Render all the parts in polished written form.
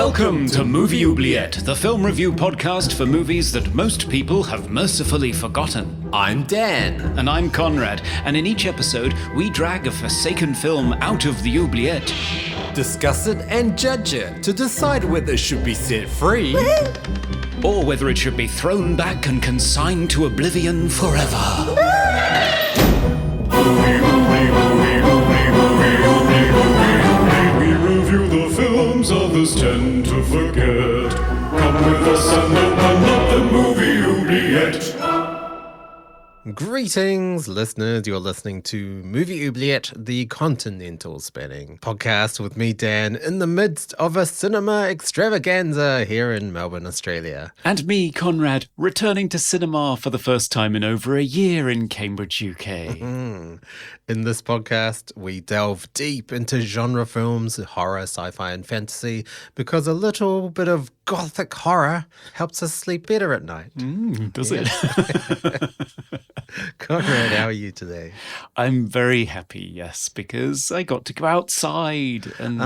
Welcome to Movie Oubliette, the film review podcast for movies that most people have mercifully forgotten. I'm Dan. And I'm Conrad, and in each episode, we drag a forsaken film out of the oubliette. Discuss it and judge it to decide whether it should be set free or whether it should be thrown back and consigned to oblivion forever. We review the films others tend to forget. Come with us and open up the movie oubliette. Greetings, listeners. You're listening to Movie Oubliette, the continental spanning podcast with me, Dan, in the midst of a cinema extravaganza here in Melbourne, Australia. And me, Conrad, returning to cinema for the first time in over a year in Cambridge, UK. In this podcast, we delve deep into genre films, horror, sci-fi, and fantasy, because a little bit of gothic horror helps us sleep better at night. Does it? Conrad, how are you today? I'm very happy, yes, because I got to go outside and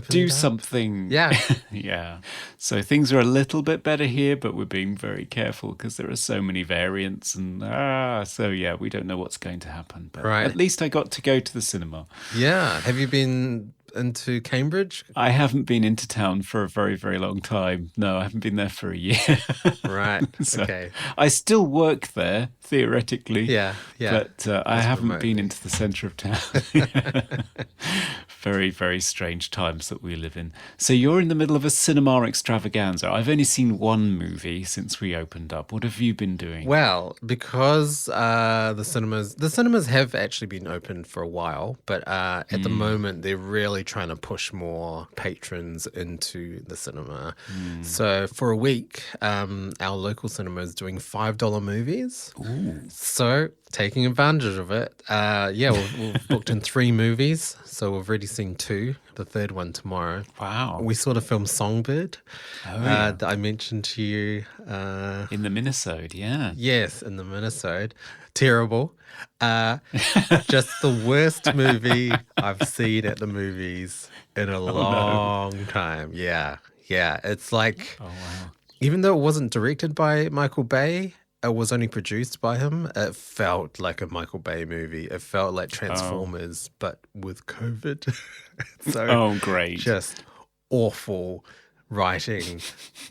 do something. Yeah. Yeah. So things are a little bit better here, but we're being very careful because there are so many variants and we don't know what's going to happen. But right. At least I got to go to the cinema. Yeah. Have you been into Cambridge? I haven't been into town for a very, very long time. No, I haven't been there for a year. Right. So okay. I still work there, theoretically. Yeah. But I haven't been into the centre of town. Very, very strange times that we live in. So you're in the middle of a cinema extravaganza. I've only seen one movie since we opened up. What have you been doing? Well, because the cinemas have actually been open for a while, but at the moment they're really trying to push more patrons into the cinema. So for a week, our local cinema is doing $5 movies. Ooh. So taking advantage of it, we've booked in 3 movies. So we've already seen 2, the third one tomorrow. Wow. We saw the film Songbird that I mentioned to you. In the Minnesota, yeah. Yes, in the Minnesota. Terrible. Just the worst movie I've seen at the movies in a long time. Yeah. It's like, oh, wow. Even though it wasn't directed by Michael Bay, it was only produced by him. It felt like a Michael Bay movie. It felt like Transformers, but with COVID. So great. Just awful writing,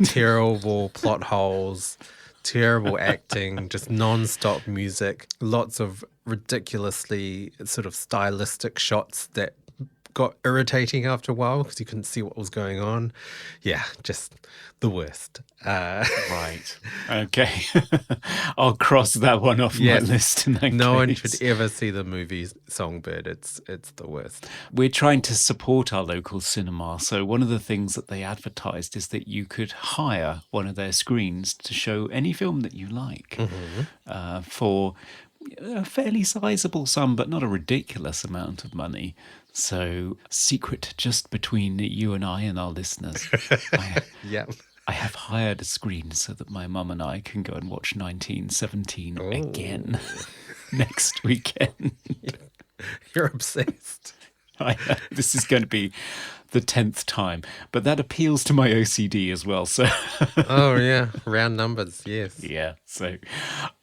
terrible plot holes, terrible acting, just non-stop music, lots of ridiculously sort of stylistic shots that got irritating after a while because you couldn't see what was going on. Yeah, just the worst. Right. Okay. I'll cross that one off my list in that No one case. should ever see the movie Songbird. It's the worst. We're trying to support our local cinema. So one of the things that they advertised is that you could hire one of their screens to show any film that you like for a fairly sizable sum, but not a ridiculous amount of money. So, secret just between you and I and our listeners. I have hired a screen so that my mum and I can go and watch 1917 again next weekend. You're obsessed. This is going to be the 10th time, but that appeals to my OCD as well. So, oh yeah, round numbers, yes. Yeah, so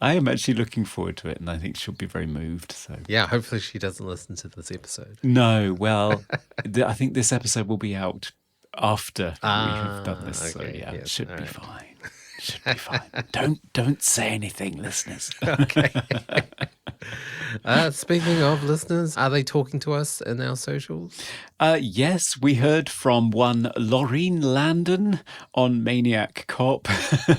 I am actually looking forward to it, and I think she'll be very moved. So yeah, hopefully she doesn't listen to this episode. No, well, I think this episode will be out after we have done this. So yeah, it should be fine. Should be fine. Don't say anything, listeners. Okay. Speaking of listeners, are they talking to us in our socials? Yes, we heard from one Laureen Landon on Maniac Cop.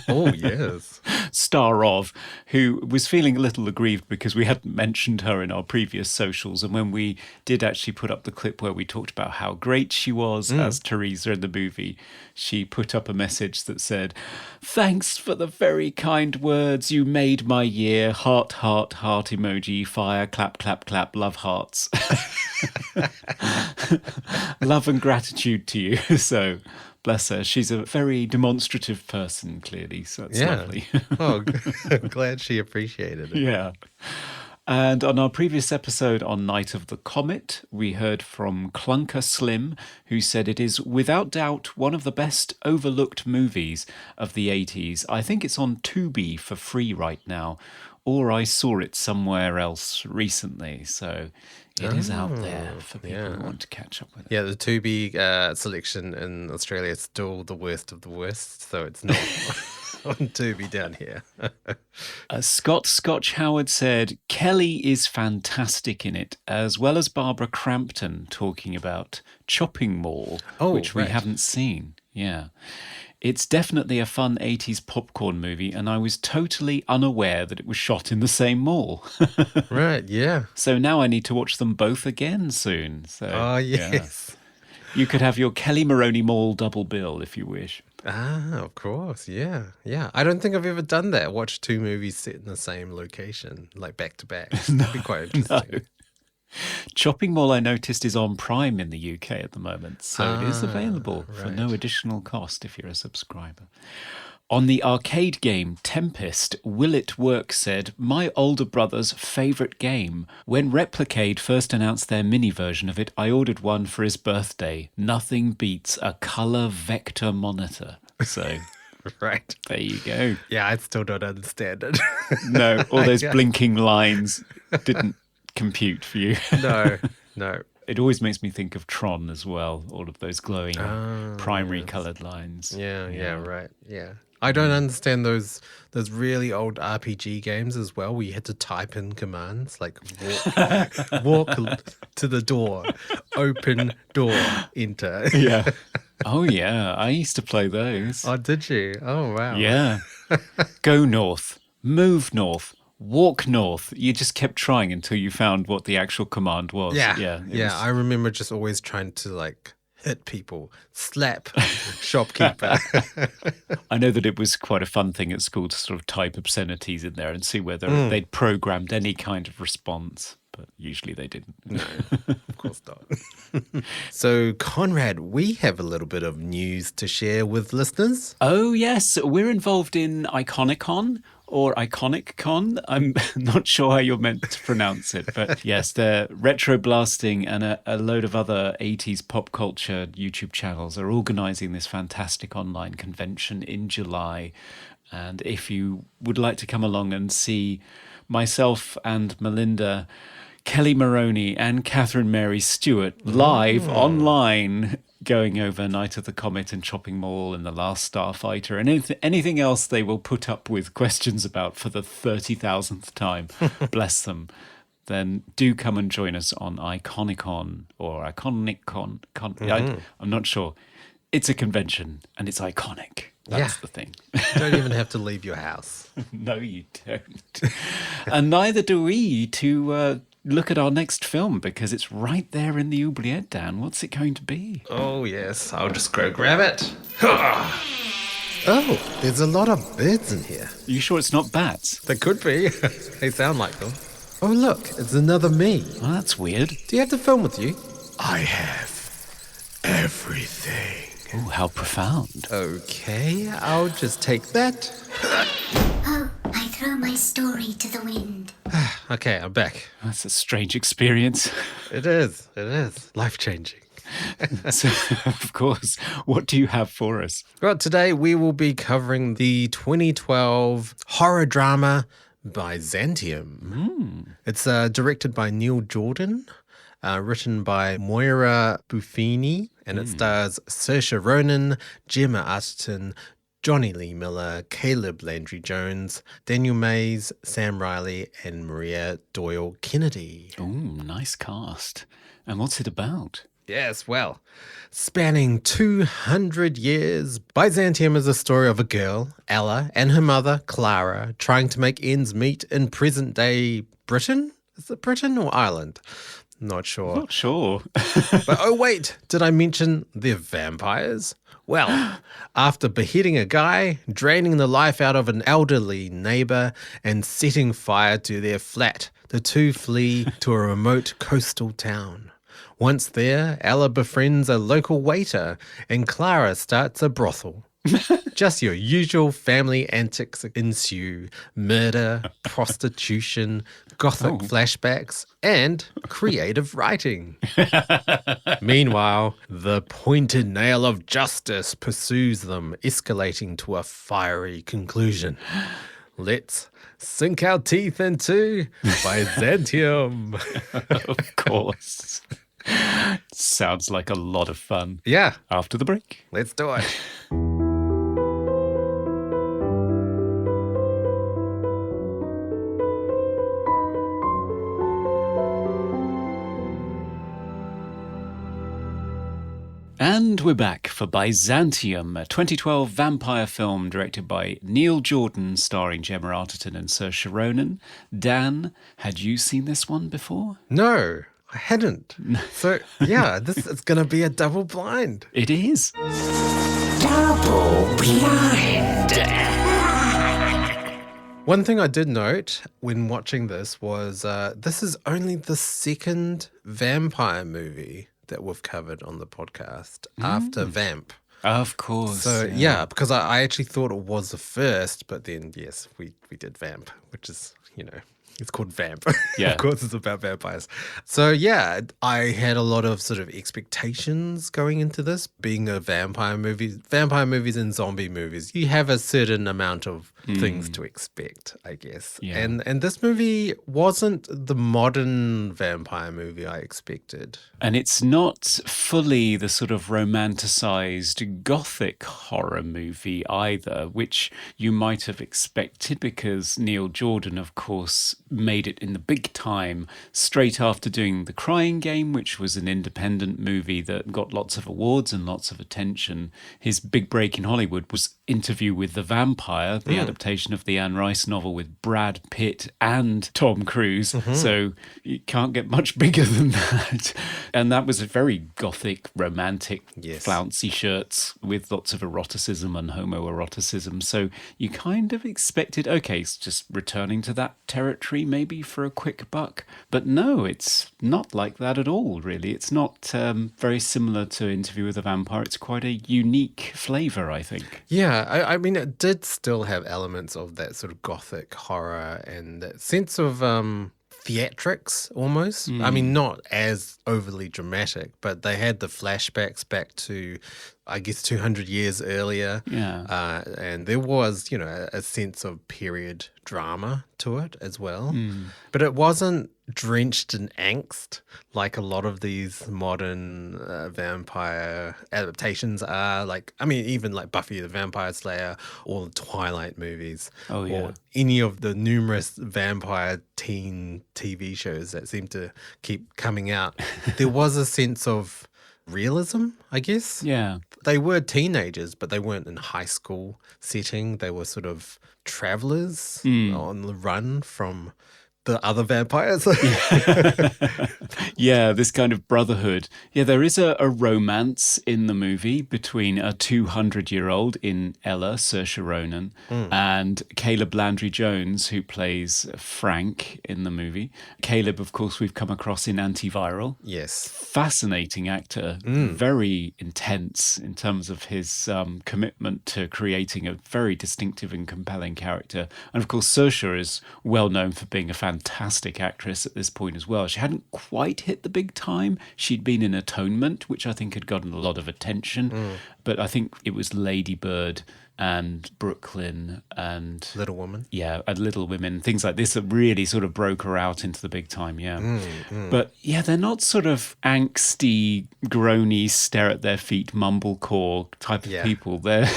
Oh, yes. Star of, who was feeling a little aggrieved because we hadn't mentioned her in our previous socials. And when we did actually put up the clip where we talked about how great she was as Teresa in the movie, she put up a message that said, "Thanks for the very kind words. You made my year. Heart, heart, heart emoji. Fire, clap, clap, clap. Love hearts." Love and gratitude to you. So, bless her. She's a very demonstrative person, clearly. So it's lovely. Oh, I'm glad she appreciated it. Yeah. And on our previous episode on Night of the Comet, we heard from Clunker Slim, who said it is without doubt one of the best overlooked movies of the 80s. I think it's on Tubi for free right now, or I saw it somewhere else recently. So it is out there for people who want to catch up with it. Yeah, the Tubi selection in Australia is still the worst of the worst, so it's not on Tubi down here. Scott Scotch Howard said, Kelly is fantastic in it, as well as Barbara Crampton talking about Chopping Mall, which we haven't seen. Yeah. It's definitely a fun 80s popcorn movie, and I was totally unaware that it was shot in the same mall. Right, yeah. So now I need to watch them both again soon. So, Oh, yes. You could have your Kelly Maroney Mall double bill if you wish. Ah, of course. Yeah. Yeah. I don't think I've ever done that. Watch two movies set in the same location, like back to back. That'd be quite interesting. No. Chopping Mall, I noticed, is on Prime in the UK at the moment. So it is available for no additional cost if you're a subscriber. On the arcade game Tempest, Will It Work said, my older brother's favourite game. When Replicade first announced their mini version of it, I ordered one for his birthday. Nothing beats a colour vector monitor. So right. There you go. Yeah, I still don't understand it. No, all those blinking lines didn't compute for you. No. It always makes me think of Tron as well, all of those glowing primary coloured lines. Yeah, right. Yeah. I don't understand those really old RPG games as well, where you had to type in commands like walk to the door, open door, enter. Yeah. Oh, yeah. I used to play those. Oh, did you? Oh, wow. Yeah. Go north, move north, walk north. You just kept trying until you found what the actual command was. Yeah. I remember just always trying to hit people, slap shopkeeper. I know that it was quite a fun thing at school to sort of type obscenities in there and see whether they'd programmed any kind of response. But usually they didn't. No, of course not. So, Conrad, we have a little bit of news to share with listeners. Oh, yes. We're involved in Iconicon or IconicCon. I'm not sure how you're meant to pronounce it. But yes, they're Retro Blasting and a load of other 80s pop culture YouTube channels are organising this fantastic online convention in July. And if you would like to come along and see myself and Melinda, Kelly Maroney and Catherine Mary Stewart live online going over Night of the Comet and Chopping Mall and The Last Starfighter and anything else they will put up with questions about for the 30,000th time, bless them, then do come and join us on Iconicon or Iconicon. I'm not sure. It's a convention and it's iconic. That's the thing. You don't even have to leave your house. No, you don't. And neither do we to look at our next film because it's right there in the oubliette, Dan. What's it going to be? Oh, yes. I'll just go grab it. Oh, there's a lot of birds in here. Are you sure it's not bats? They could be. They sound like them. Oh, look. It's another me. Oh, that's weird. Do you have the film with you? I have everything. Oh, how profound. Okay, I'll just take that. Oh, I throw my story to the wind. Okay, I'm back. That's a strange experience. It is. Life-changing. So, of course, what do you have for us? Well, today we will be covering the 2012 horror drama Byzantium. It's directed by Neil Jordan, written by Moira Buffini, and it stars Saoirse Ronan, Gemma Arterton, Johnny Lee Miller, Caleb Landry Jones, Daniel Mays, Sam Riley, and Maria Doyle Kennedy. Oh, nice cast. And what's it about? Yes, well, spanning 200 years, Byzantium is a story of a girl, Ella, and her mother, Clara, trying to make ends meet in present-day Britain? Is it Britain or Ireland? Not sure. Not sure. But oh wait, did I mention they're vampires? Well, after beheading a guy, draining the life out of an elderly neighbour, and setting fire to their flat, the two flee to a remote coastal town. Once there, Ella befriends a local waiter, and Clara starts a brothel. Just your usual family antics ensue: murder, prostitution, gothic flashbacks, and creative writing. Meanwhile, the pointed nail of justice pursues them, escalating to a fiery conclusion. Let's sink our teeth into Byzantium. Of course. Sounds like a lot of fun. Yeah, After the break. let's do it. And we're back for Byzantium, a 2012 vampire film directed by Neil Jordan, starring Gemma Arterton and Saoirse Ronan. Dan, had you seen this one before? No, I hadn't. So, yeah, this is going to be a double blind. It is. Double blind. One thing I did note when watching this was this is only the second vampire movie that we've covered on the podcast after Vamp. Of course. So, yeah, because I actually thought it was the first, but then, yes, we did Vamp, which is, it's called Vamp. Yeah. Of course, it's about vampires. So, yeah, I had a lot of sort of expectations going into this, being a vampire movie. Vampire movies and zombie movies, you have a certain amount of things to expect, I guess. Yeah. And this movie wasn't the modern vampire movie I expected. And it's not fully the sort of romanticized gothic horror movie either, which you might have expected because Neil Jordan, of course, made it in the big time straight after doing The Crying Game, which was an independent movie that got lots of awards and lots of attention. His big break in Hollywood was Interview with the Vampire, the adaptation of the Anne Rice novel with Brad Pitt and Tom Cruise. So you can't get much bigger than that. And that was a very gothic, romantic, flouncy shirts with lots of eroticism and homoeroticism. So you kind of expected, okay, it's just returning to that territory maybe for a quick buck. But no, it's not like that at all, really. It's not very similar to Interview with a Vampire. It's quite a unique flavour, I think. Yeah, I mean, it did still have elements of that sort of gothic horror and that sense of theatrics almost. I mean, not as overly dramatic, but they had the flashbacks back to, I guess, 200 years earlier. Yeah. And there was, a sense of period drama to it as well. But it wasn't drenched in angst like a lot of these modern vampire adaptations are. Like, I mean, even like Buffy the Vampire Slayer or the Twilight movies. Oh, yeah. Or any of the numerous vampire teen TV shows that seem to keep coming out. There was a sense of realism, I guess. Yeah. They were teenagers, but they weren't in high school setting. They were sort of travelers on the run from the other vampires. Yeah, this kind of brotherhood. Yeah, there is a romance in the movie between a 200-year-old in Ella, Saoirse Ronan, and Caleb Landry Jones, who plays Frank in the movie. Caleb, of course, we've come across in Antiviral. Yes. Fascinating actor, very intense in terms of his commitment to creating a very distinctive and compelling character. And of course, Saoirse is well known for being a fantastic actress at this point as well. She hadn't quite hit the big time. She'd been in Atonement, which I think had gotten a lot of attention. But I think it was Lady Bird and Brooklyn and Little Woman. Yeah, and Little Women, things like this that really sort of broke her out into the big time, yeah. But yeah, they're not sort of angsty, groany, stare at their feet, mumblecore type of people. They're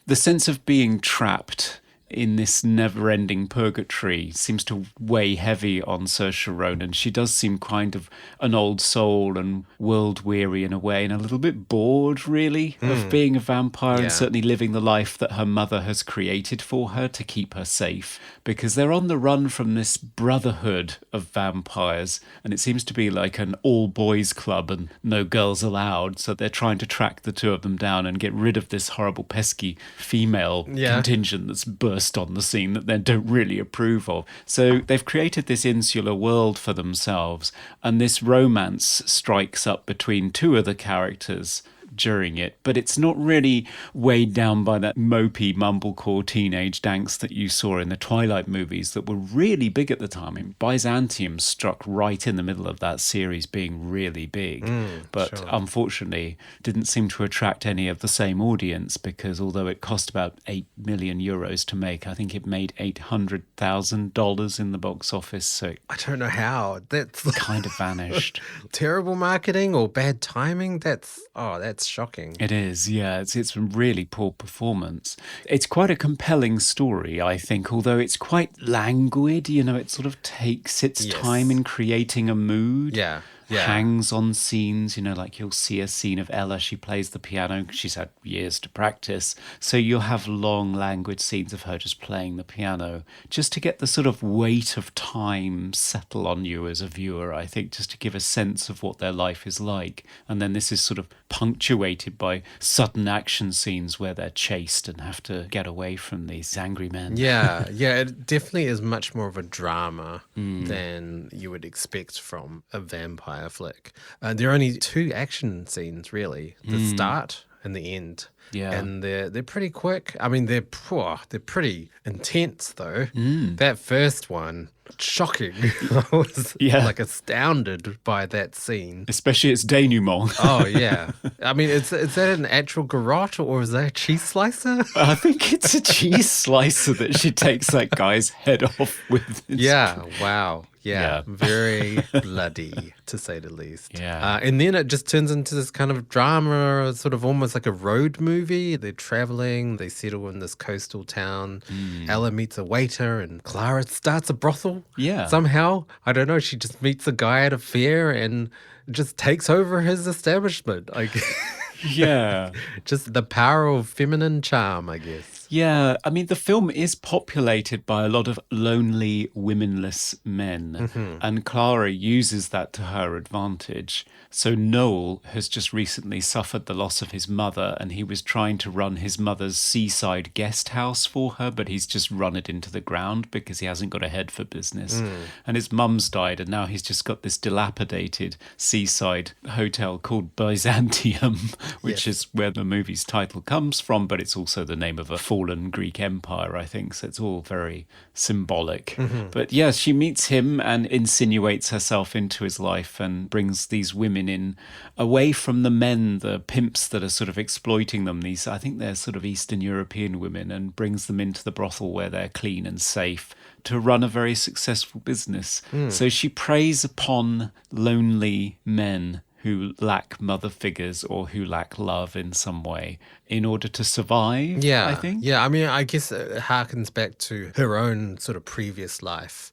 the sense of being trapped in this never-ending purgatory seems to weigh heavy on Saoirse Ronan. She does seem kind of an old soul and world-weary in a way, and a little bit bored, really, of being a vampire and certainly living the life that her mother has created for her to keep her safe, because they're on the run from this brotherhood of vampires, and it seems to be like an all-boys club and no girls allowed, so they're trying to track the two of them down and get rid of this horrible, pesky female contingent that's burst on the scene that they don't really approve of. So they've created this insular world for themselves, and this romance strikes up between two of the characters during it, but it's not really weighed down by that mopey mumblecore teenage angst that you saw in the Twilight movies that were really big at the time. I mean, Byzantium struck right in the middle of that series being really big, but unfortunately didn't seem to attract any of the same audience, because although it cost about €8 million to make, I think it made $800,000 in the box office, so it I don't know how. That's kind of vanished. terrible marketing or bad timing. That's shocking. It is, yeah. It's a really poor performance. It's quite a compelling story, I think, although it's quite languid. It sort of takes its time in creating a mood. Yeah. Hangs on scenes, like you'll see a scene of Ella, she plays the piano, she's had years to practice, so you'll have long languid scenes of her just playing the piano, just to get the sort of weight of time settle on you as a viewer, I think, just to give a sense of what their life is like. And then this is sort of punctuated by sudden action scenes where they're chased and have to get away from these angry men. Yeah, it definitely is much more of a drama than you would expect from a vampire flick. There are only 2 action scenes, really, the start and the end. Yeah. And they're pretty quick. I mean, they're pretty intense, though. That first one, shocking. I was astounded by that scene. Especially its denouement. Oh, yeah. I mean, is that an actual garrote or is that a cheese slicer? I think it's a cheese slicer that she takes that guy's head off with. Yeah, wow. Yeah, very bloody, to say the least. Yeah. And then it just turns into this kind of drama, sort of almost like a road movie. They're traveling, they settle in this coastal town. Ella meets a waiter and Clara starts a brothel. Yeah. Somehow. I don't know, she just meets a guy at a fair and just takes over his establishment. Yeah. Just the power of feminine charm, I guess. Yeah, I mean, the film is populated by a lot of lonely, womenless men, and Clara uses that to her advantage. So Noel has just recently suffered the loss of his mother, and he was trying to run his mother's seaside guest house for her, but he's just run it into the ground because he hasn't got a head for business. And his mum's died, and now he's just got this dilapidated seaside hotel called Byzantium, which is where the movie's title comes from, but it's also the name of a fallen Greek empire, I think, so it's all very symbolic. But yeah, she meets him and insinuates herself into his life and brings these women in away from the men, the pimps that are sort of exploiting them. These, I think they're sort of Eastern European women, and brings them into the brothel where they're clean and safe to run a very successful business. So she preys upon lonely men who lack mother figures or who lack love in some way in order to survive, I think. Yeah, I mean, I guess it harkens back to her own sort of previous life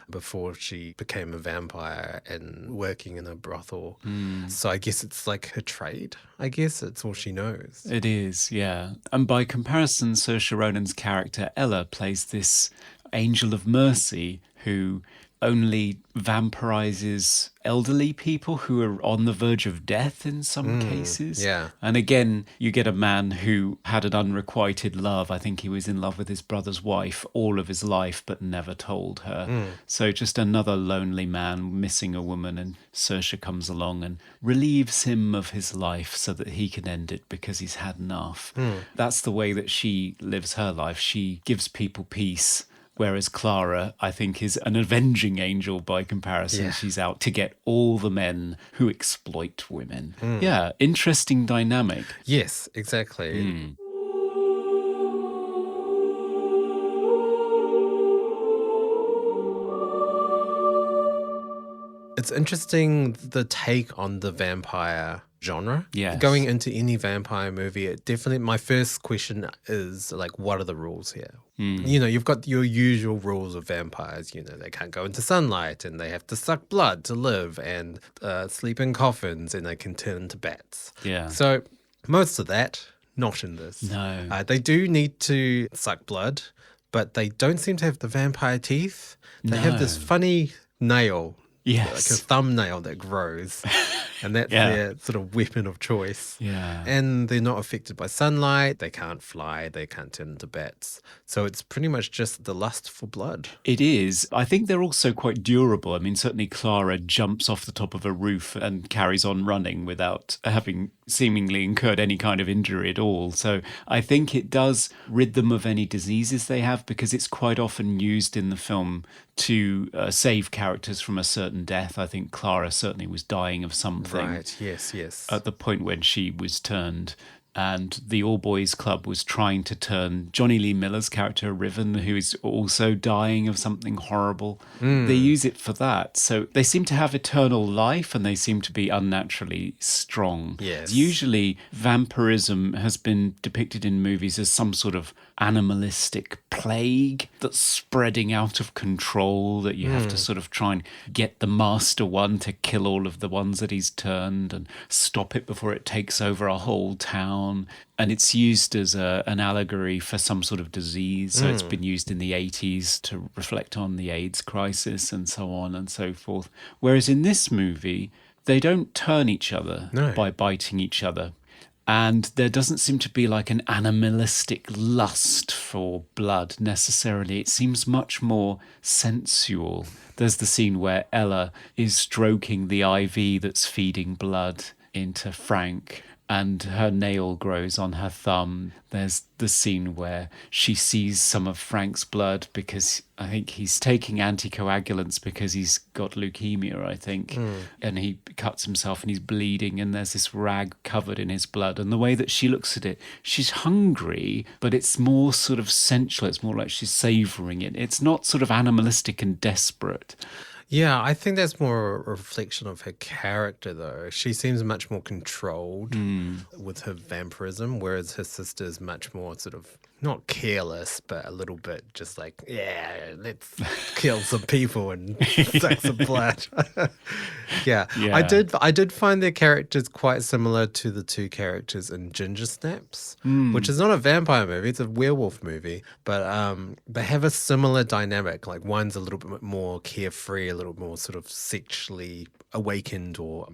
before she became a vampire and working in a brothel. So I guess it's like her trade. I guess it's all she knows. It is, yeah. And by comparison, Saoirse Ronan's character Ella plays this angel of mercy who only vampirizes elderly people who are on the verge of death in some cases. Yeah. And again, you get a man who had an unrequited love. I think he was in love with his brother's wife all of his life, but never told her. So just another lonely man missing a woman, and Saoirse comes along and relieves him of his life so that he can end it because he's had enough. That's the way that she lives her life. She gives people peace. Whereas Clara, I think, is an avenging angel by comparison. Yeah. She's out to get all the men who exploit women. Yeah, interesting dynamic. Yes, exactly. It's interesting, the take on the vampire genre. Yes. Going into any vampire movie, it definitely, my first question is like, what are the rules here? You've got your usual rules of vampires. They can't go into sunlight, and they have to suck blood to live, and sleep in coffins, and they can turn into bats. Yeah. So most of that, not in this. No. They do need to suck blood, but they don't seem to have the vampire teeth. They have this funny nail like a thumbnail that grows. And that's their sort of weapon of choice. Yeah. And they're not affected by sunlight. They can't fly. They can't turn into bats. So it's pretty much just the lust for blood. It is. I think they're also quite durable. I mean, certainly Clara jumps off the top of a roof and carries on running without having seemingly incurred any kind of injury at all. So I think it does rid them of any diseases they have, because it's quite often used in the film to save characters from a certain death. I think Clara certainly was dying of something. Right, yes. At the point when she was turned. And the All Boys Club was trying to turn Johnny Lee Miller's character, Riven, who is also dying of something horrible. They use it for that. So they seem to have eternal life, and they seem to be unnaturally strong. Yes. Usually, vampirism has been depicted in movies as some sort of animalistic plague that's spreading out of control, that you have to sort of try and get the master one to kill all of the ones that he's turned and stop it before it takes over a whole town. And it's used as an allegory for some sort of disease. So it's been used in the 80s to reflect on the AIDS crisis and so on and so forth. Whereas in this movie, they don't turn each other by biting each other. And there doesn't seem to be like an animalistic lust for blood necessarily. It seems much more sensual. There's the scene where Ella is stroking the IV that's feeding blood into Frank, and her nail grows on her thumb. There's the scene where she sees some of Frank's blood because I think he's taking anticoagulants because he's got leukemia, I think. And he cuts himself and he's bleeding, and there's this rag covered in his blood. And the way that she looks at it, she's hungry, but it's more sort of sensual. It's more like she's savouring it. It's not sort of animalistic and desperate. Yeah, I think that's more a reflection of her character, though. She seems much more controlled with her vampirism, whereas her sister is much more sort of, not careless, but a little bit just like, yeah, let's kill some people and suck some blood. Yeah. I did find their characters quite similar to the two characters in Ginger Snaps, which is not a vampire movie, it's a werewolf movie, but they have a similar dynamic. Like one's a little bit more carefree, a little more sort of sexually awakened or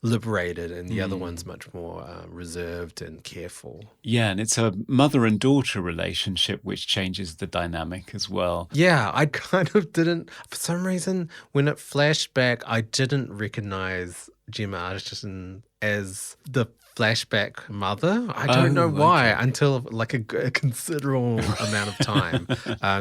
liberated, and the other one's much more reserved and careful. Yeah, and it's a mother and daughter relationship which changes the dynamic as well. Yeah, I kind of didn't, for some reason, when it flashed back, I didn't recognize Gemma Arterton as the flashback mother. I don't know why until like a considerable amount of time.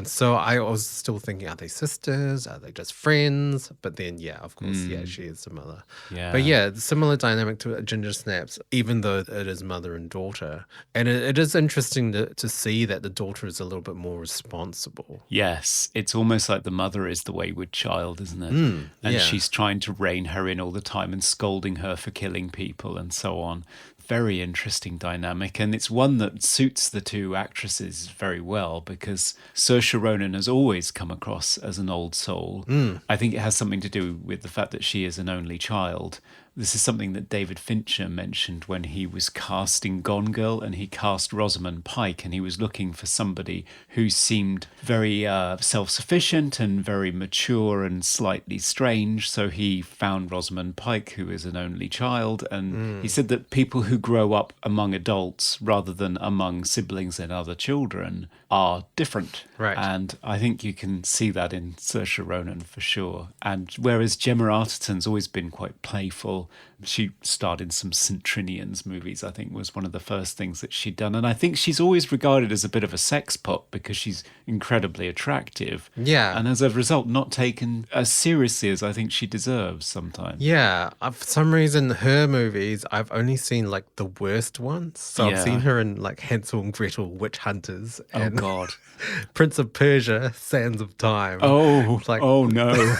So I was still thinking, are they sisters? Are they just friends? But then, yeah, of course, she is the mother. Yeah. But yeah, similar dynamic to Ginger Snaps, even though it is mother and daughter. And it is interesting to see that the daughter is a little bit more responsible. Yes, it's almost like the mother is the wayward child, isn't it? And she's trying to rein her in all the time and scolding her for killing people and so on. Very interesting dynamic, and it's one that suits the two actresses very well, because Saoirse Ronan has always come across as an old soul. I think it has something to do with the fact that she is an only child. This is something that David Fincher mentioned when he was casting Gone Girl, and he cast Rosamund Pike, and he was looking for somebody who seemed very self-sufficient and very mature and slightly strange. So he found Rosamund Pike, who is an only child, and he said that people who grow up among adults rather than among siblings and other children are different. Right. And I think you can see that in Saoirse Ronan for sure. And whereas Gemma Arterton's always been quite playful, she starred in some St. Trinian's movies, I think was one of the first things that she'd done. And I think she's always regarded as a bit of a sex pot because she's incredibly attractive. Yeah. And as a result, not taken as seriously as I think she deserves sometimes. Yeah. For some reason, her movies, I've only seen like the worst ones. So I've seen her in like Hansel and Gretel, Witch Hunters. And God. Prince of Persia, Sands of Time. Oh, oh no.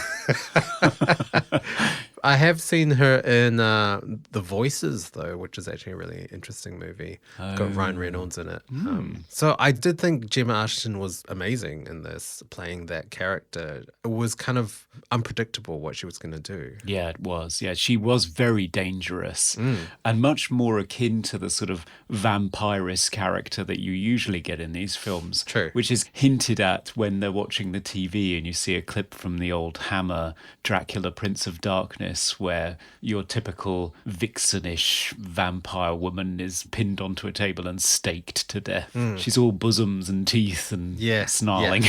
I have seen her in The Voices, though, which is actually a really interesting movie. It's got Ryan Reynolds in it. So I did think Gemma Arterton was amazing in this, playing that character. It was kind of unpredictable what she was going to do. Yeah, it was. Yeah, she was very dangerous and much more akin to the sort of vampirist character that you usually get in these films. True. Which is hinted at when they're watching the TV and you see a clip from the old Hammer Dracula Prince of Darkness where your typical vixenish vampire woman is pinned onto a table and staked to death. She's all bosoms and teeth and snarling.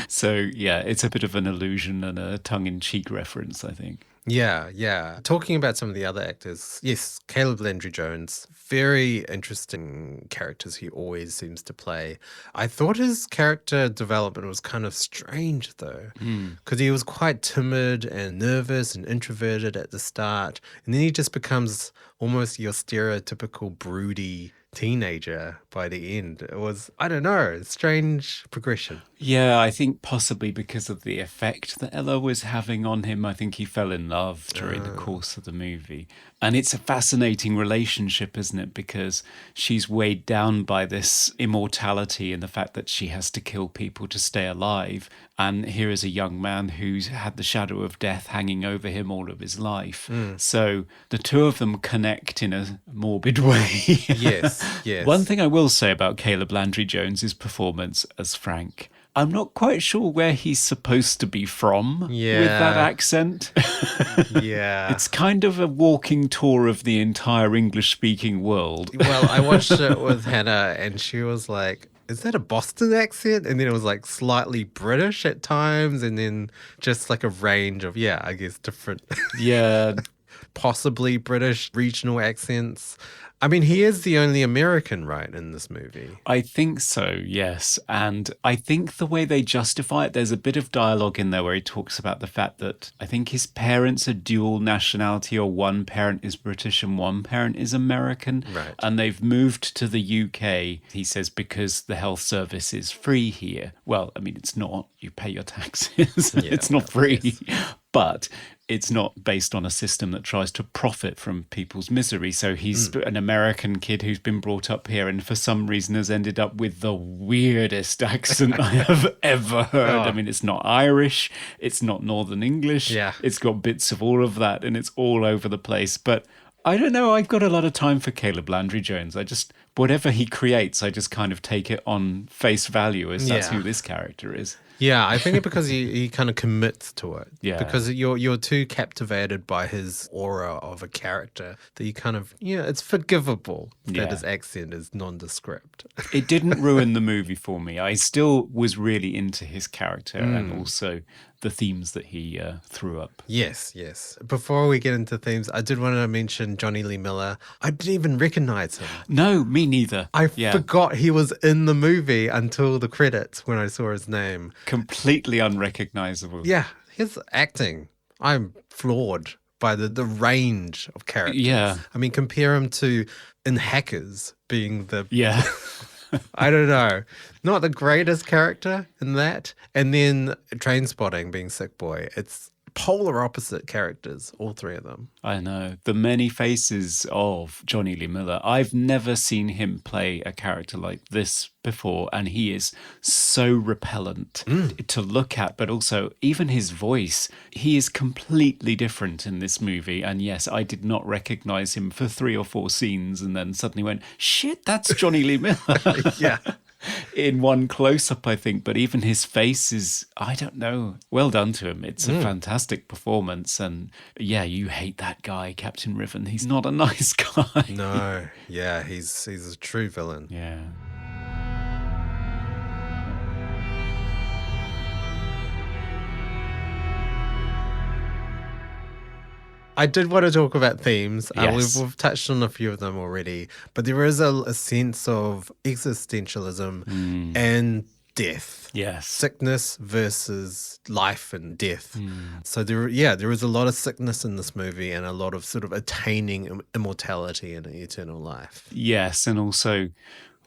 So, yeah, it's a bit of an illusion and a tongue-in-cheek reference, I think. Yeah. Talking about some of the other actors, yes, Caleb Landry Jones, very interesting characters he always seems to play. I thought his character development was kind of strange, though, because he was quite timid and nervous and introverted at the start, and then he just becomes almost your stereotypical broody teenager by the end. It was, I don't know, strange progression. Yeah, I think possibly because of the effect that Ella was having on him. I think he fell in love during the course of the movie. And it's a fascinating relationship, isn't it? Because she's weighed down by this immortality and the fact that she has to kill people to stay alive. And here is a young man who's had the shadow of death hanging over him all of his life. So the two of them connect in a morbid way. Yes. One thing I will say about Caleb Landry Jones's performance as Frank, I'm not quite sure where he's supposed to be from with that accent. It's kind of a walking tour of the entire English-speaking world. Well, I watched it with Hannah and she was like, is that a Boston accent? And then it was like slightly British at times and then just like a range of, I guess different, possibly British regional accents. I mean, he is the only American, right, in this movie? I think so, yes. And I think the way they justify it, there's a bit of dialogue in there where he talks about the fact that I think his parents are dual nationality, or one parent is British and one parent is American. Right. And they've moved to the UK, he says, because the health service is free here. Well, I mean, it's not. You pay your taxes. It's not free. Yes. But it's not based on a system that tries to profit from people's misery. So he's an American kid who's been brought up here and for some reason has ended up with the weirdest accent I have ever heard. I mean, it's not Irish, it's not Northern English. It's got bits of all of that and it's all over the place. But I don't know, I've got a lot of time for Caleb Landry Jones. Whatever he creates, I just kind of take it on face value as that's who this character is. Yeah, I think it's because he kind of commits to it. Yeah. Because you're too captivated by his aura of a character that you kind of, it's forgivable that his accent is nondescript. It didn't ruin the movie for me. I still was really into his character and also the themes that he threw up. Yes. Before we get into themes, I did want to mention Johnny Lee Miller. I didn't even recognize him. No, me neither. I forgot he was in the movie until the credits when I saw his name. Completely unrecognizable. Yeah, his acting, I'm floored by the range of characters. Yeah. I mean, compare him to in Hackers being the... Yeah. I don't know. Not the greatest character in that. And then Trainspotting being Sick Boy. It's polar opposite characters, all three of them. I know. The many faces of Johnny Lee Miller. I've never seen him play a character like this before, and he is so repellent to look at, but also even his voice. He is completely different in this movie. And yes, I did not recognize him for 3 or 4 scenes and then suddenly went, shit, that's Johnny Lee Miller. Yeah. In one close-up, I think, but even his face is, I don't know, well done to him. It's a fantastic performance, and you hate that guy, Captain Riven. He's not a nice guy. No, he's a true villain. Yeah. I did want to talk about themes. Yes. We've touched on a few of them already, but there is a sense of existentialism and death. Yes. Sickness versus life and death. So there is a lot of sickness in this movie and a lot of sort of attaining immortality and eternal life. Yes, and also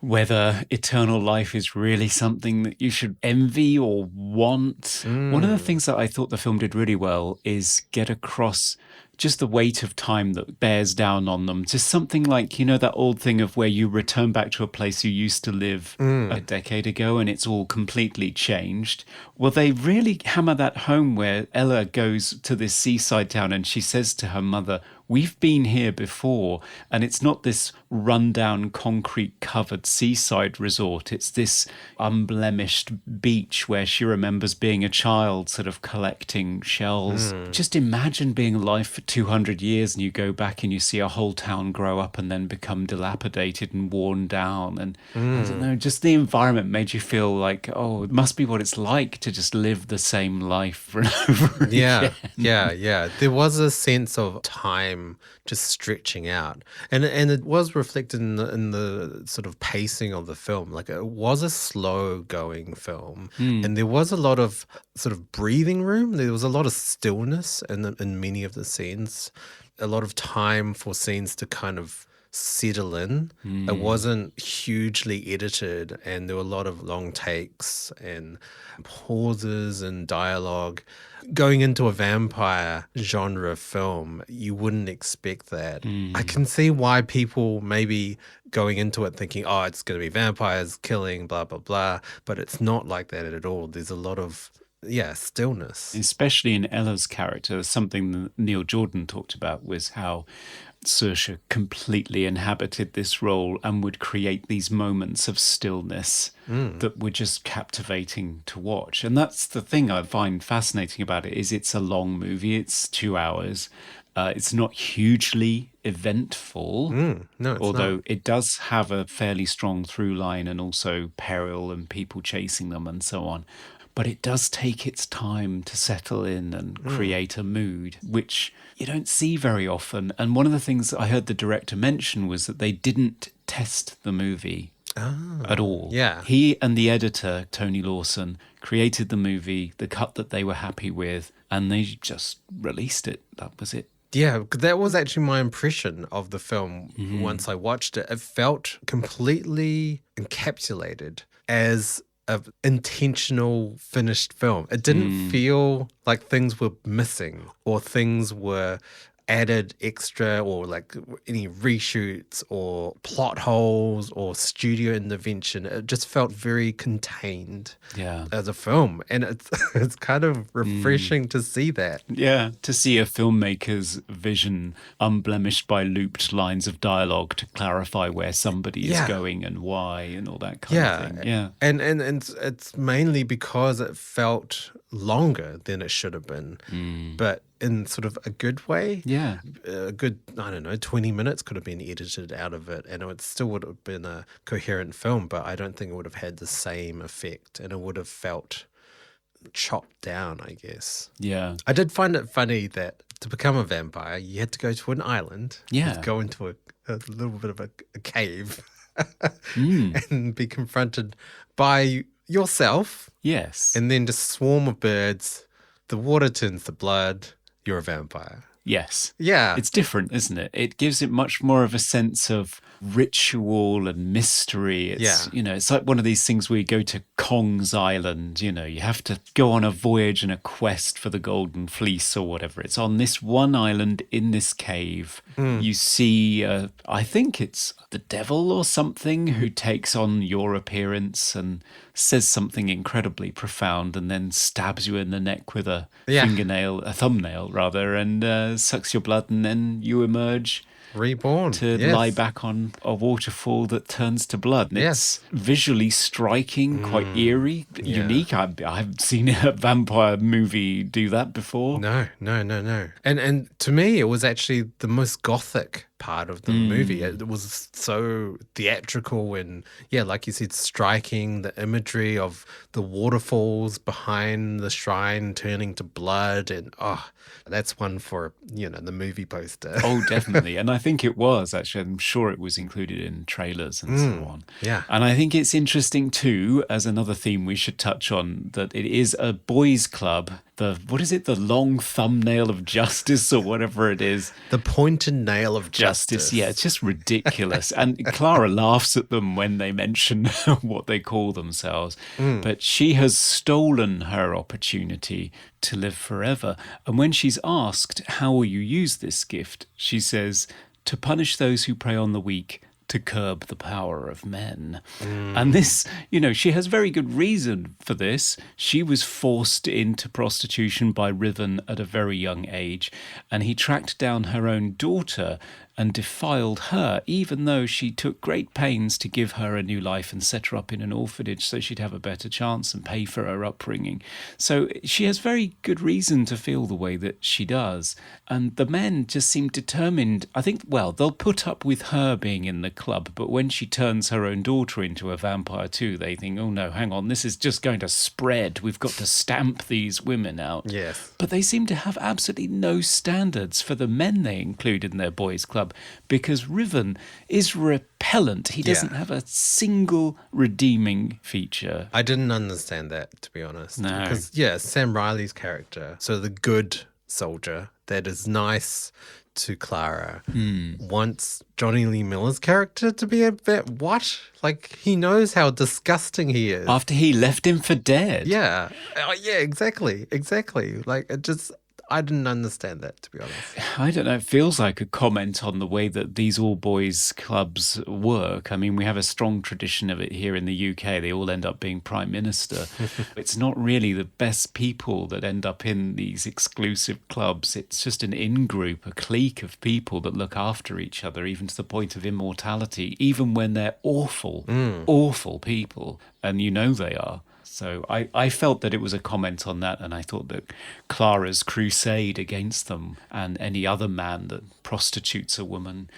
whether eternal life is really something that you should envy or want. One of the things that I thought the film did really well is get across just the weight of time that bears down on them. Just something like, you know, that old thing of where you return back to a place you used to live a decade ago and it's all completely changed. Well, they really hammer that home where Ella goes to this seaside town and she says to her mother, we've been here before, and it's not this rundown concrete-covered seaside resort. It's this unblemished beach where she remembers being a child, sort of collecting shells. Just imagine being alive for 200 years and you go back and you see a whole town grow up and then become dilapidated and worn down. And I don't know, just the environment made you feel like, oh, it must be what it's like to just live the same life for and over again. Yeah. There was a sense of time just stretching out, and it was reflected in the sort of pacing of the film. Like, it was a slow going film, and there was a lot of sort of breathing room. There was a lot of stillness in many of the scenes, a lot of time for scenes to kind of settle in. It wasn't hugely edited, and there were a lot of long takes and pauses and dialogue. Going into a vampire genre film, you wouldn't expect that. I can see why people maybe going into it thinking, oh, it's going to be vampires killing, blah, blah, blah. But it's not like that at all. There's a lot of, stillness. Especially in Ella's character, something that Neil Jordan talked about was how Saoirse completely inhabited this role and would create these moments of stillness that were just captivating to watch. And that's the thing I find fascinating about it, is it's a long movie. It's 2 hours. It's not hugely eventful, No, it's although not. it does have a fairly strong through line and also peril and people chasing them and so on. But it does take its time to settle in and create a mood, which you don't see very often. And one of the things that I heard the director mention was that they didn't test the movie at all. Yeah. He and the editor, Tony Lawson, created the movie, the cut that they were happy with, and they just released it. That was it. Yeah, that was actually my impression of the film once I watched it. It felt completely encapsulated as an intentional finished film. It didn't feel like things were missing or things were added extra, or like any reshoots or plot holes or studio intervention. It just felt very contained as a film, and it's kind of refreshing to see that. Yeah, to see a filmmaker's vision unblemished by looped lines of dialogue to clarify where somebody is going and why and all that kind of thing. Yeah. And it's mainly because it felt longer than it should have been, but in sort of a good way. Yeah. A good, 20 minutes could have been edited out of it, and it still would have been a coherent film, but I don't think it would have had the same effect, and it would have felt chopped down, I guess. Yeah. I did find it funny that to become a vampire, you had to go to an island. Yeah. You had to go into a little bit of a cave and be confronted by yourself. Yes. And then just swarm of birds. The water turns to blood. You're a vampire. Yes. Yeah. It's different, isn't it? It gives it much more of a sense of ritual and mystery. It's, it's like one of these things where you go to Kong's Island, you have to go on a voyage and a quest for the Golden Fleece or whatever. It's on this one island in this cave. You see, I think it's the devil or something who takes on your appearance and says something incredibly profound and then stabs you in the neck with a thumbnail rather, and sucks your blood, and then you emerge reborn to lie back on a waterfall that turns to blood. And it's visually striking, quite eerie, unique. I haven't seen a vampire movie do that before. No. And to me, it was actually the most gothic part of the movie. It was so theatrical and, like you said, striking. The imagery of the waterfalls behind the shrine turning to blood, and that's one for the movie poster. Oh, definitely. And I think it was actually. I'm sure it was included in trailers and so on. Yeah. And I think it's interesting too, as another theme we should touch on, that it is a boys' club what is it? The long thumbnail of justice or whatever it is. The pointed nail of justice. Yeah, it's just ridiculous. And Clara laughs at them when they mention what they call themselves. But she has stolen her opportunity to live forever. And when she's asked, how will you use this gift? She says, to punish those who prey on the weak, to curb the power of men. And this, she has very good reason for this. She was forced into prostitution by Riven at a very young age, and he tracked down her own daughter and defiled her, even though she took great pains to give her a new life and set her up in an orphanage so she'd have a better chance and pay for her upbringing. So she has very good reason to feel the way that she does. And the men just seem determined. I think, well, they'll put up with her being in the club, but when she turns her own daughter into a vampire too, they think, oh no, hang on, this is just going to spread. We've got to stamp these women out. Yes. But they seem to have absolutely no standards for the men they include in their boys' club, because Riven is repellent. He doesn't have a single redeeming feature. I didn't understand that, to be honest. No. Because, Sam Riley's character, so the good soldier that is nice to Clara, wants Johnny Lee Miller's character to be a bit what? Like, he knows how disgusting he is. After he left him for dead. Yeah. Yeah, exactly. Like, I didn't understand that, to be honest. I don't know. It feels like a comment on the way that these all-boys clubs work. I mean, we have a strong tradition of it here in the UK. They all end up being prime minister. It's not really the best people that end up in these exclusive clubs. It's just an in-group, a clique of people that look after each other, even to the point of immortality, even when they're awful people. And they are. So I felt that it was a comment on that, and I thought that Clara's crusade against them and any other man that prostitutes a woman,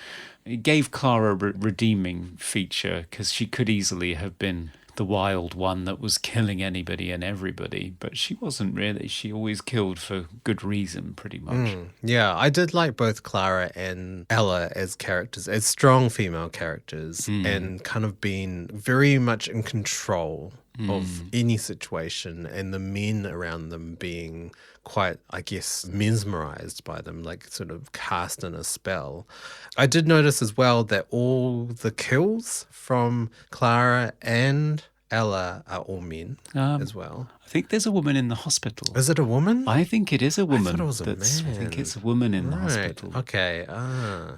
it gave Clara a redeeming feature, because she could easily have been the wild one that was killing anybody and everybody, but she wasn't really. She always killed for good reason, pretty much. Yeah, I did like both Clara and Ella as characters, as strong female characters, and kind of being very much in control of any situation, and the men around them being quite, I guess, mesmerized by them, like sort of cast in a spell. I did notice as well that all the kills from Clara and Ella are all men as well. I think there's a woman in the hospital. Is it a woman? I think it is a woman. I thought it was a man. I think it's a woman in the hospital. Okay.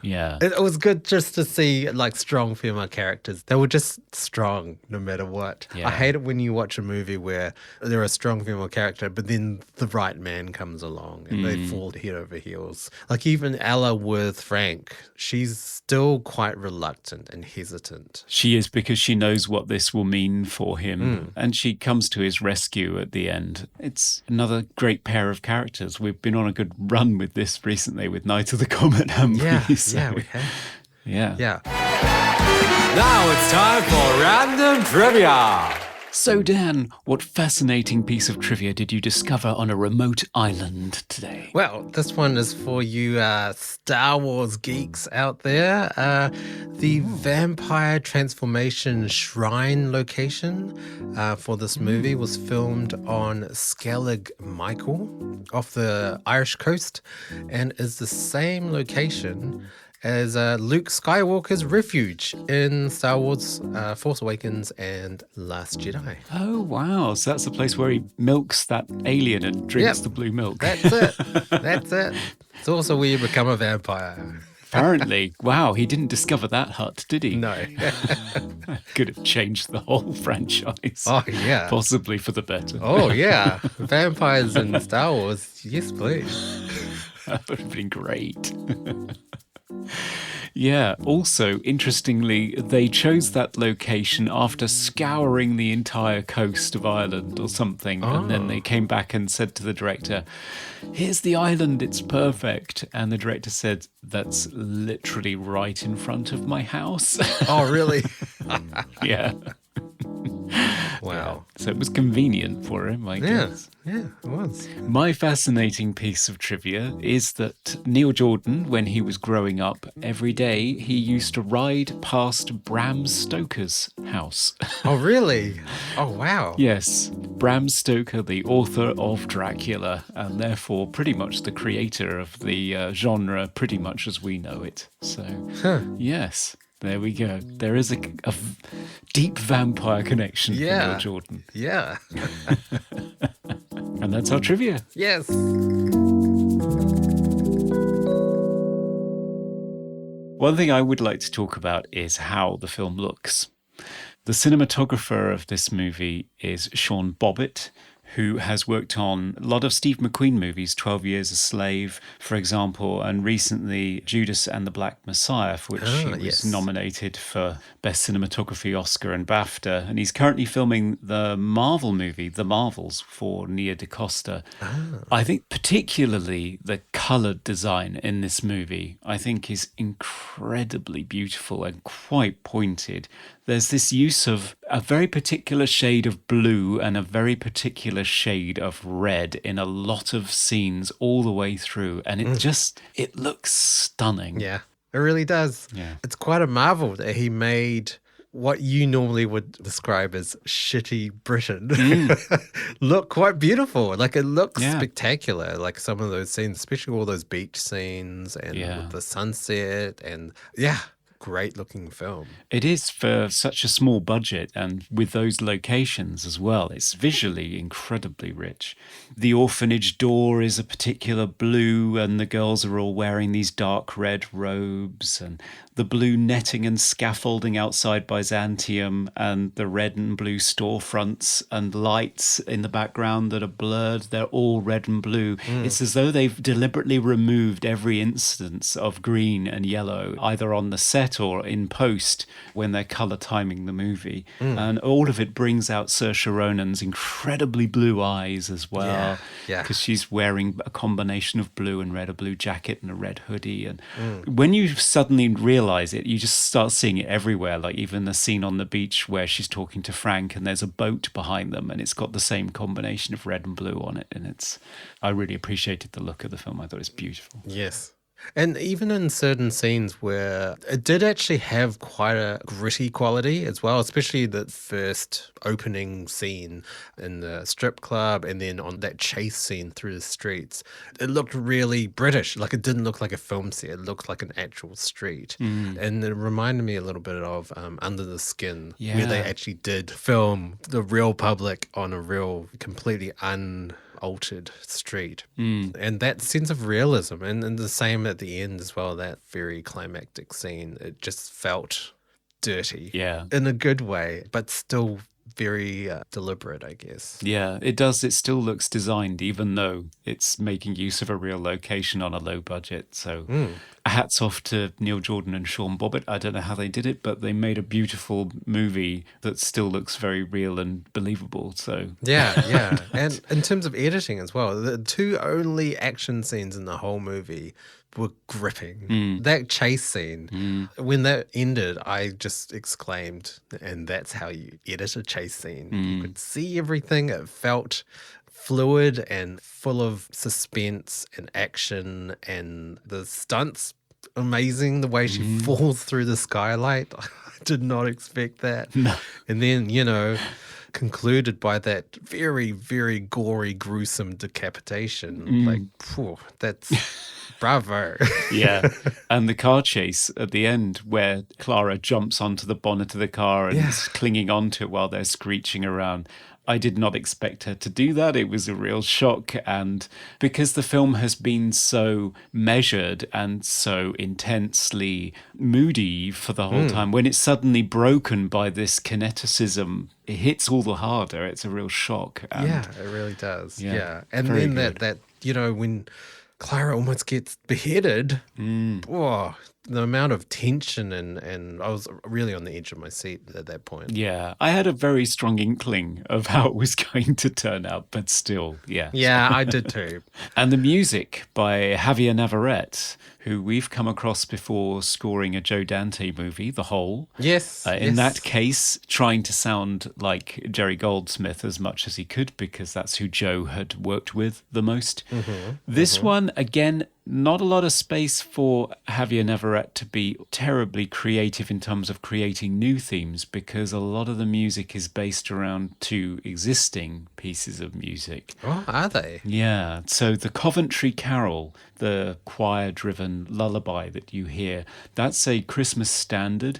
Yeah. It was good just to see like strong female characters. They were just strong no matter what. Yeah. I hate it when you watch a movie where they're a strong female character, but then the right man comes along and they fall head over heels. Like even Ella with Frank, she's still quite reluctant and hesitant. She is, because she knows what this will mean for him, and she comes to his rescue at the end. It's another great pair of characters. We've been on a good run with this recently with Night of the Comet, haven't we? Yeah, we have. Yeah. Now it's time for Random Trivia. So, Dan, what fascinating piece of trivia did you discover on a remote island today? Well, this one is for you Star Wars geeks out there. The vampire transformation shrine location for this movie was filmed on Skellig Michael off the Irish coast, and is the same location as Luke Skywalker's refuge in Star Wars Force Awakens and Last Jedi. Oh, wow. So that's the place where he milks that alien and drinks the blue milk. That's it. It's also where you become a vampire. Apparently. Wow, he didn't discover that hut, did he? No. Could have changed the whole franchise. Oh, yeah. Possibly for the better. Oh, yeah. Vampires in Star Wars. Yes, please. That would have been great. Yeah, also, interestingly, they chose that location after scouring the entire coast of Ireland or something. And then they came back and said to the director, here's the island, it's perfect. And the director said, that's literally right in front of my house. Oh, really? Yeah. Wow. Wow. So it was convenient for him, I guess. Yeah, it was. My fascinating piece of trivia is that Neil Jordan, when he was growing up, every day he used to ride past Bram Stoker's house. Oh, really? Oh, wow. Yes, Bram Stoker, the author of Dracula, and therefore pretty much the creator of the genre, pretty much as we know it. So, yes, there we go. There is a deep vampire connection for Neil Jordan. Yeah. And that's our trivia. Yes. One thing I would like to talk about is how the film looks. The cinematographer of this movie is Sean Bobbitt, who has worked on a lot of Steve McQueen movies, 12 Years a Slave, for example, and recently Judas and the Black Messiah, for which he was nominated for Best Cinematography Oscar and BAFTA. And he's currently filming the Marvel movie, The Marvels, for Nia DaCosta. I think particularly the coloured design in this movie, I think is incredibly beautiful and quite pointed. There's this use of a very particular shade of blue and a very particular shade of red in a lot of scenes all the way through. And it looks stunning. Yeah, it really does. Yeah. It's quite a marvel that he made what you normally would describe as shitty Britain look quite beautiful. Like, it looks spectacular. Like some of those scenes, especially all those beach scenes and with the sunset and great looking film. It is for such a small budget and with those locations as well. It's visually incredibly rich. The orphanage door is a particular blue and the girls are all wearing these dark red robes, and the blue netting and scaffolding outside Byzantium and the red and blue storefronts and lights in the background that are blurred. They're all red and blue. It's as though they've deliberately removed every instance of green and yellow, either on the set or in post when they're colour timing the movie. And all of it brings out Saoirse Ronan's incredibly blue eyes as well. Because she's wearing a combination of blue and red, a blue jacket and a red hoodie. And when you suddenly realise it, you just start seeing it everywhere. Like even the scene on the beach where she's talking to Frank and there's a boat behind them and it's got the same combination of red and blue on it. And I really appreciated the look of the film. I thought it's beautiful. Yes. And even in certain scenes where it did actually have quite a gritty quality as well, especially the first opening scene in the strip club and then on that chase scene through the streets, it looked really British. Like, it didn't look like a film set. It looked like an actual street. And it reminded me a little bit of Under the Skin, where they actually did film the real public on a real, completely unaltered street. And that sense of realism, and the same at the end as well, that very climactic scene, it just felt dirty in a good way, but still very deliberate, I guess. Yeah, it does. It still looks designed, even though it's making use of a real location on a low budget. So hats off to Neil Jordan and Sean Bobbitt. I don't know how they did it, but they made a beautiful movie that still looks very real and believable. So yeah. And in terms of editing as well, the two only action scenes in the whole movie were gripping. That chase scene, when that ended, I just exclaimed, and that's how you edit a chase scene. You could see everything. It felt fluid and full of suspense and action, and the stunts amazing. The way she falls through the skylight, I did not expect that. No. And then, concluded by that very, very gory, gruesome decapitation. Like, that's bravo. Yeah. And the car chase at the end where Clara jumps onto the bonnet of the car and is clinging onto it while they're screeching around. I did not expect her to do that. It was a real shock. And because the film has been so measured and so intensely moody for the whole time, when it's suddenly broken by this kineticism, it hits all the harder. It's a real shock. And it really does. Yeah. And then that when Clara almost gets beheaded, the amount of tension and I was really on the edge of my seat at that point. Yeah, I had a very strong inkling of how it was going to turn out, but still, yeah. Yeah, I did too. And the music by Javier Navarrete, who we've come across before scoring a Joe Dante movie, The Hole. Yes. In that case, trying to sound like Jerry Goldsmith as much as he could, because that's who Joe had worked with the most. This one, again, not a lot of space for Javier Navarrete to be terribly creative in terms of creating new themes, because a lot of the music is based around two existing pieces of music. Oh, are they? Yeah, so the Coventry Carol, the choir-driven lullaby that you hear, that's a Christmas standard.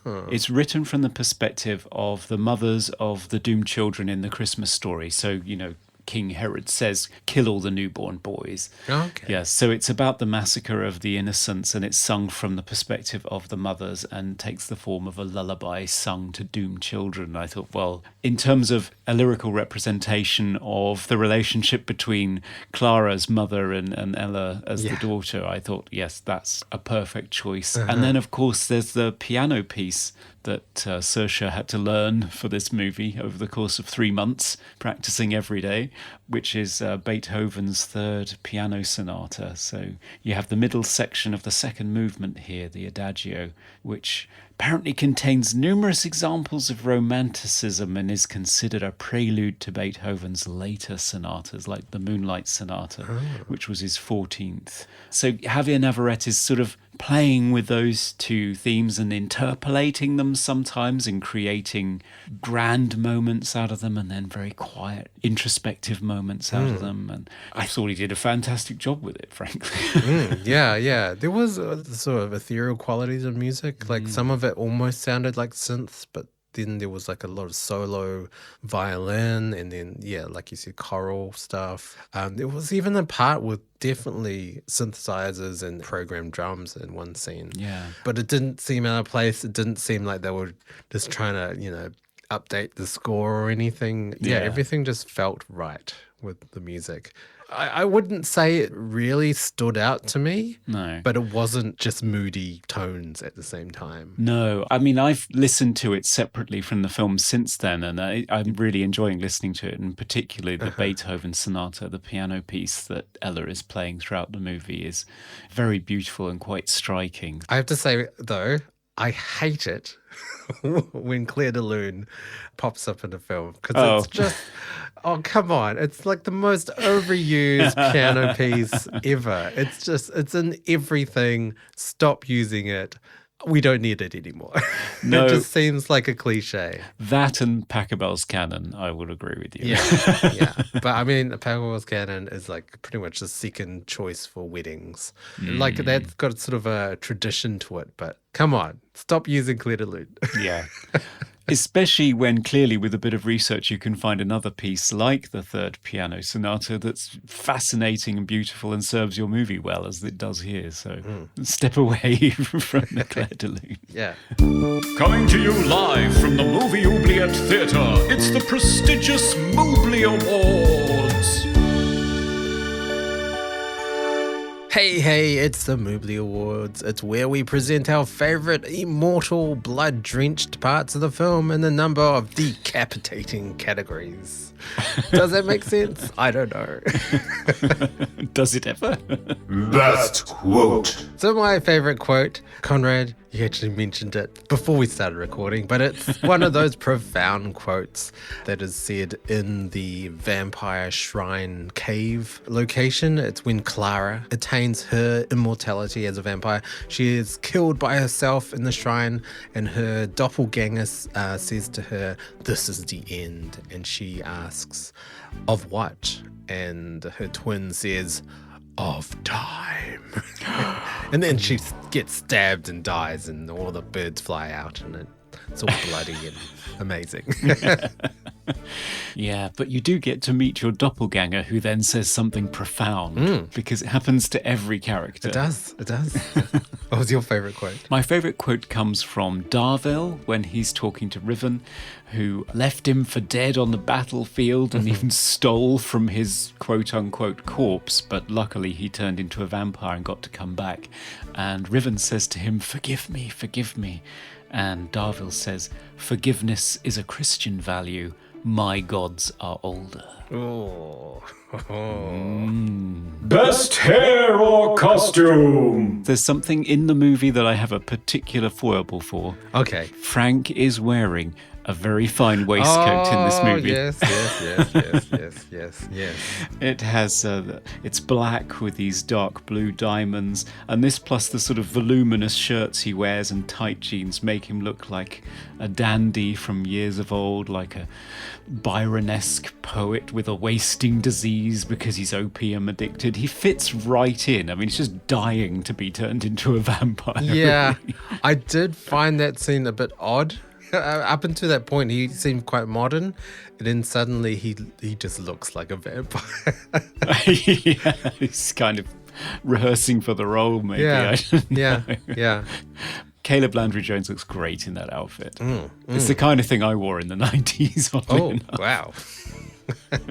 It's written from the perspective of the mothers of the doomed children in the Christmas story. So, you know, King Herod says, kill all the newborn boys. Okay. Yeah, so it's about the massacre of the innocents, and it's sung from the perspective of the mothers and takes the form of a lullaby sung to doomed children. I thought, well, in terms of a lyrical representation of the relationship between Clara's mother and Ella as the daughter, I thought, yes, that's a perfect choice. And then, of course, there's the piano piece that Saoirse had to learn for this movie over the course of 3 months, practicing every day, which is Beethoven's Third Piano Sonata. So you have the middle section of the second movement here, the Adagio, which apparently contains numerous examples of romanticism and is considered a prelude to Beethoven's later sonatas, like the Moonlight Sonata, which was his 14th. So Javier Navarrete is sort of playing with those two themes and interpolating them sometimes and creating grand moments out of them and then very quiet, introspective moments out of them. And I thought he did a fantastic job with it, frankly. Yeah. There was sort of ethereal qualities of music. Like some of it almost sounded like synths, but then there was like a lot of solo violin and then, like you said, choral stuff. There was even a part with definitely synthesizers and programmed drums in one scene. Yeah. But it didn't seem out of place. It didn't seem like they were just trying to, update the score or anything. Yeah, everything just felt right with the music. I wouldn't say it really stood out to me. No. But it wasn't just moody tones at the same time. No. I mean, I've listened to it separately from the film since then, and I'm really enjoying listening to it, and particularly the Beethoven Sonata, the piano piece that Ella is playing throughout the movie is very beautiful and quite striking. I have to say, though, I hate it when Claire de Lune pops up in a film because it's just, come on. It's like the most overused piano piece ever. It's in everything. Stop using it. We don't need it anymore. No. It just seems like a cliche. That and Pachelbel's Canon, I would agree with you. Yeah. But I mean, Pachelbel's Canon is like pretty much the second choice for weddings. Like that's got sort of a tradition to it, but come on, stop using Claire de Lune. Yeah. Especially when clearly with a bit of research you can find another piece like the Third Piano Sonata that's fascinating and beautiful and serves your movie well, as it does here. So step away from the Claire de Lune. Yeah. Coming to you live from the Movie Oubliette Theatre, it's the prestigious Mobley Awards. Hey, it's the Mobley Awards. It's where we present our favourite immortal, blood-drenched parts of the film in a number of decapitating categories. Does that make sense? I don't know. Does it ever? Best quote. So my favourite quote, Conrad, you actually mentioned it before we started recording, but it's one of those profound quotes that is said in the vampire shrine cave location. It's when Clara attains her immortality as a vampire. She is killed by herself in the shrine, and her doppelganger says to her, "This is the end." And she asks, "Of what?" And her twin says, "Of time." And then she gets stabbed and dies, and all the birds fly out, and It's all bloody and amazing. Yeah, but you do get to meet your doppelganger who then says something profound because it happens to every character. It does. What was your favourite quote? My favourite quote comes from Darvel when he's talking to Riven, who left him for dead on the battlefield and even stole from his quote-unquote corpse, but luckily he turned into a vampire and got to come back. And Riven says to him, "Forgive me, forgive me." And Darvel says, "Forgiveness is a Christian value. My gods are older." Oh. Best hair or costume? There's something in the movie that I have a particular foible for. Okay. Frank is wearing a very fine waistcoat in this movie. Yes. It has, it's black with these dark blue diamonds, and this plus the sort of voluminous shirts he wears and tight jeans make him look like a dandy from years of old, like a Byron-esque poet with a wasting disease because he's opium addicted. He fits right in. I mean, he's just dying to be turned into a vampire. Yeah, I did find that scene a bit odd. Up until that point, he seemed quite modern, and then suddenly he just looks like a vampire. Yeah, he's kind of rehearsing for the role, maybe. Yeah, I don't know. yeah. Caleb Landry Jones looks great in that outfit. It's the kind of thing I wore in the 90s. Oh, wow.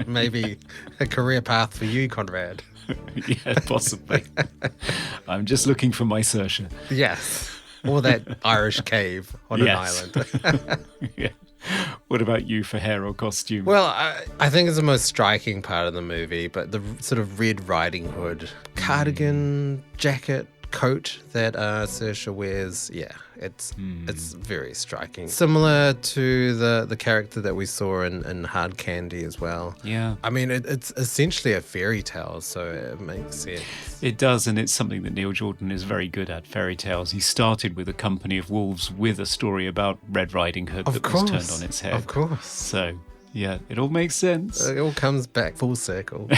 Maybe a career path for you, Conrad. Yeah, possibly. I'm just looking for my Saoirse. Yes. Or that Irish cave on an island. Yeah. What about you for hair or costume? Well, I think it's the most striking part of the movie, but the sort of Red Riding Hood cardigan, jacket, coat that Saoirse wears, it's very striking. Similar to the character that we saw in Hard Candy as well. Yeah. I mean, it's essentially a fairy tale, so it makes sense. It does, and it's something that Neil Jordan is very good at, fairy tales. He started with A Company of Wolves with a story about Red Riding Hood that was turned on its head. Of course. So, yeah, it all makes sense. It all comes back full circle.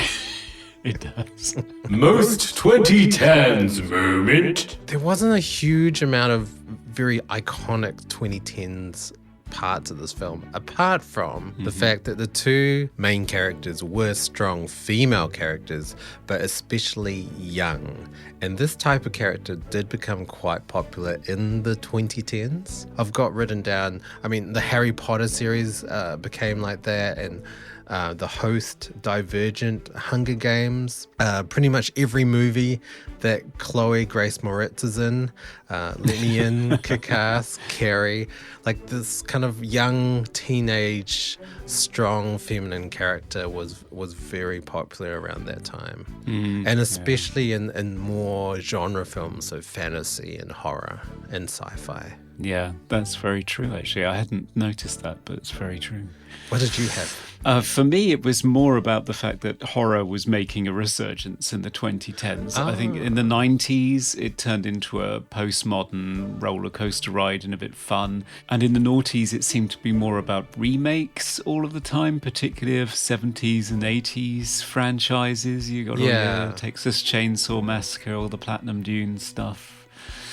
It does. Most 2010s moment? There wasn't a huge amount of very iconic 2010s parts of this film, apart from the fact that the two main characters were strong female characters, but especially young. And this type of character did become quite popular in the 2010s. I've got written down, I mean, the Harry Potter series became like that, and The Host, Divergent, Hunger Games, pretty much every movie that Chloe Grace Moretz is in, Let Me In, Kick-Ass, Carrie, like this kind of young, teenage, strong, feminine character was very popular around that time. And especially in more genre films, so fantasy and horror and sci-fi. Yeah, that's very true, actually. I hadn't noticed that, but it's very true. What did you have? For me, it was more about the fact that horror was making a resurgence in the 2010s. I think in the 90s, it turned into a postmodern roller coaster ride and a bit fun. And in the noughties, it seemed to be more about remakes all of the time, particularly of 70s and 80s franchises. You got all the Texas Chainsaw Massacre, all the Platinum Dunes stuff.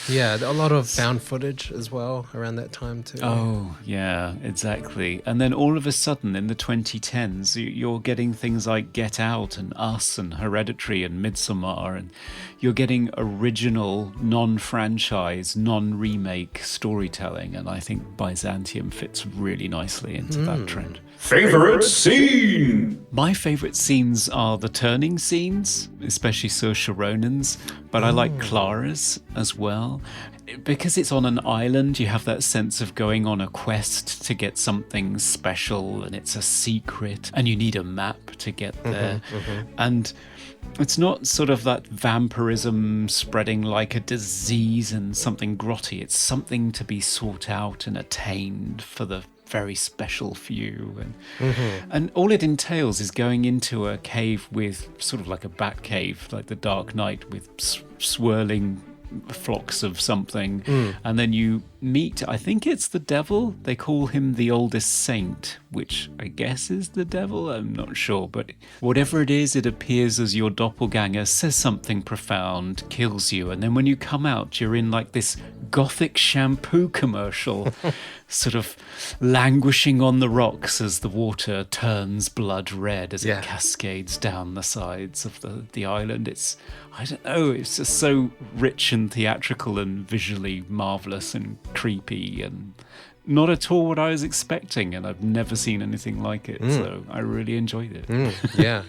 Yeah, a lot of found footage as well around that time too. Oh, yeah, exactly. And then all of a sudden in the 2010s, you're getting things like Get Out and Us and Hereditary and Midsommar, and you're getting original, non-franchise, non-remake storytelling. And I think Byzantium fits really nicely into that trend. Favorite scene? My favourite scenes are the turning scenes, especially Saoirse Ronan's, but I like Clara's as well. Because it's on an island, you have that sense of going on a quest to get something special, and it's a secret, and you need a map to get there. And it's not sort of that vampirism spreading like a disease and something grotty. It's something to be sought out and attained for the very special few, and all it entails is going into a cave with sort of like a bat cave, like the Dark Knight, with swirling flocks of something, and then you meet, I think it's the devil. They call him the oldest saint, which I guess is the devil. I'm not sure. But whatever it is, it appears as your doppelganger, says something profound, kills you. And then when you come out, you're in like this gothic shampoo commercial, sort of languishing on the rocks as the water turns blood red as it cascades down the sides of the island. I don't know, it's just so rich and theatrical and visually marvellous and creepy and not at all what I was expecting, and I've never seen anything like it, so I really enjoyed it. Yeah.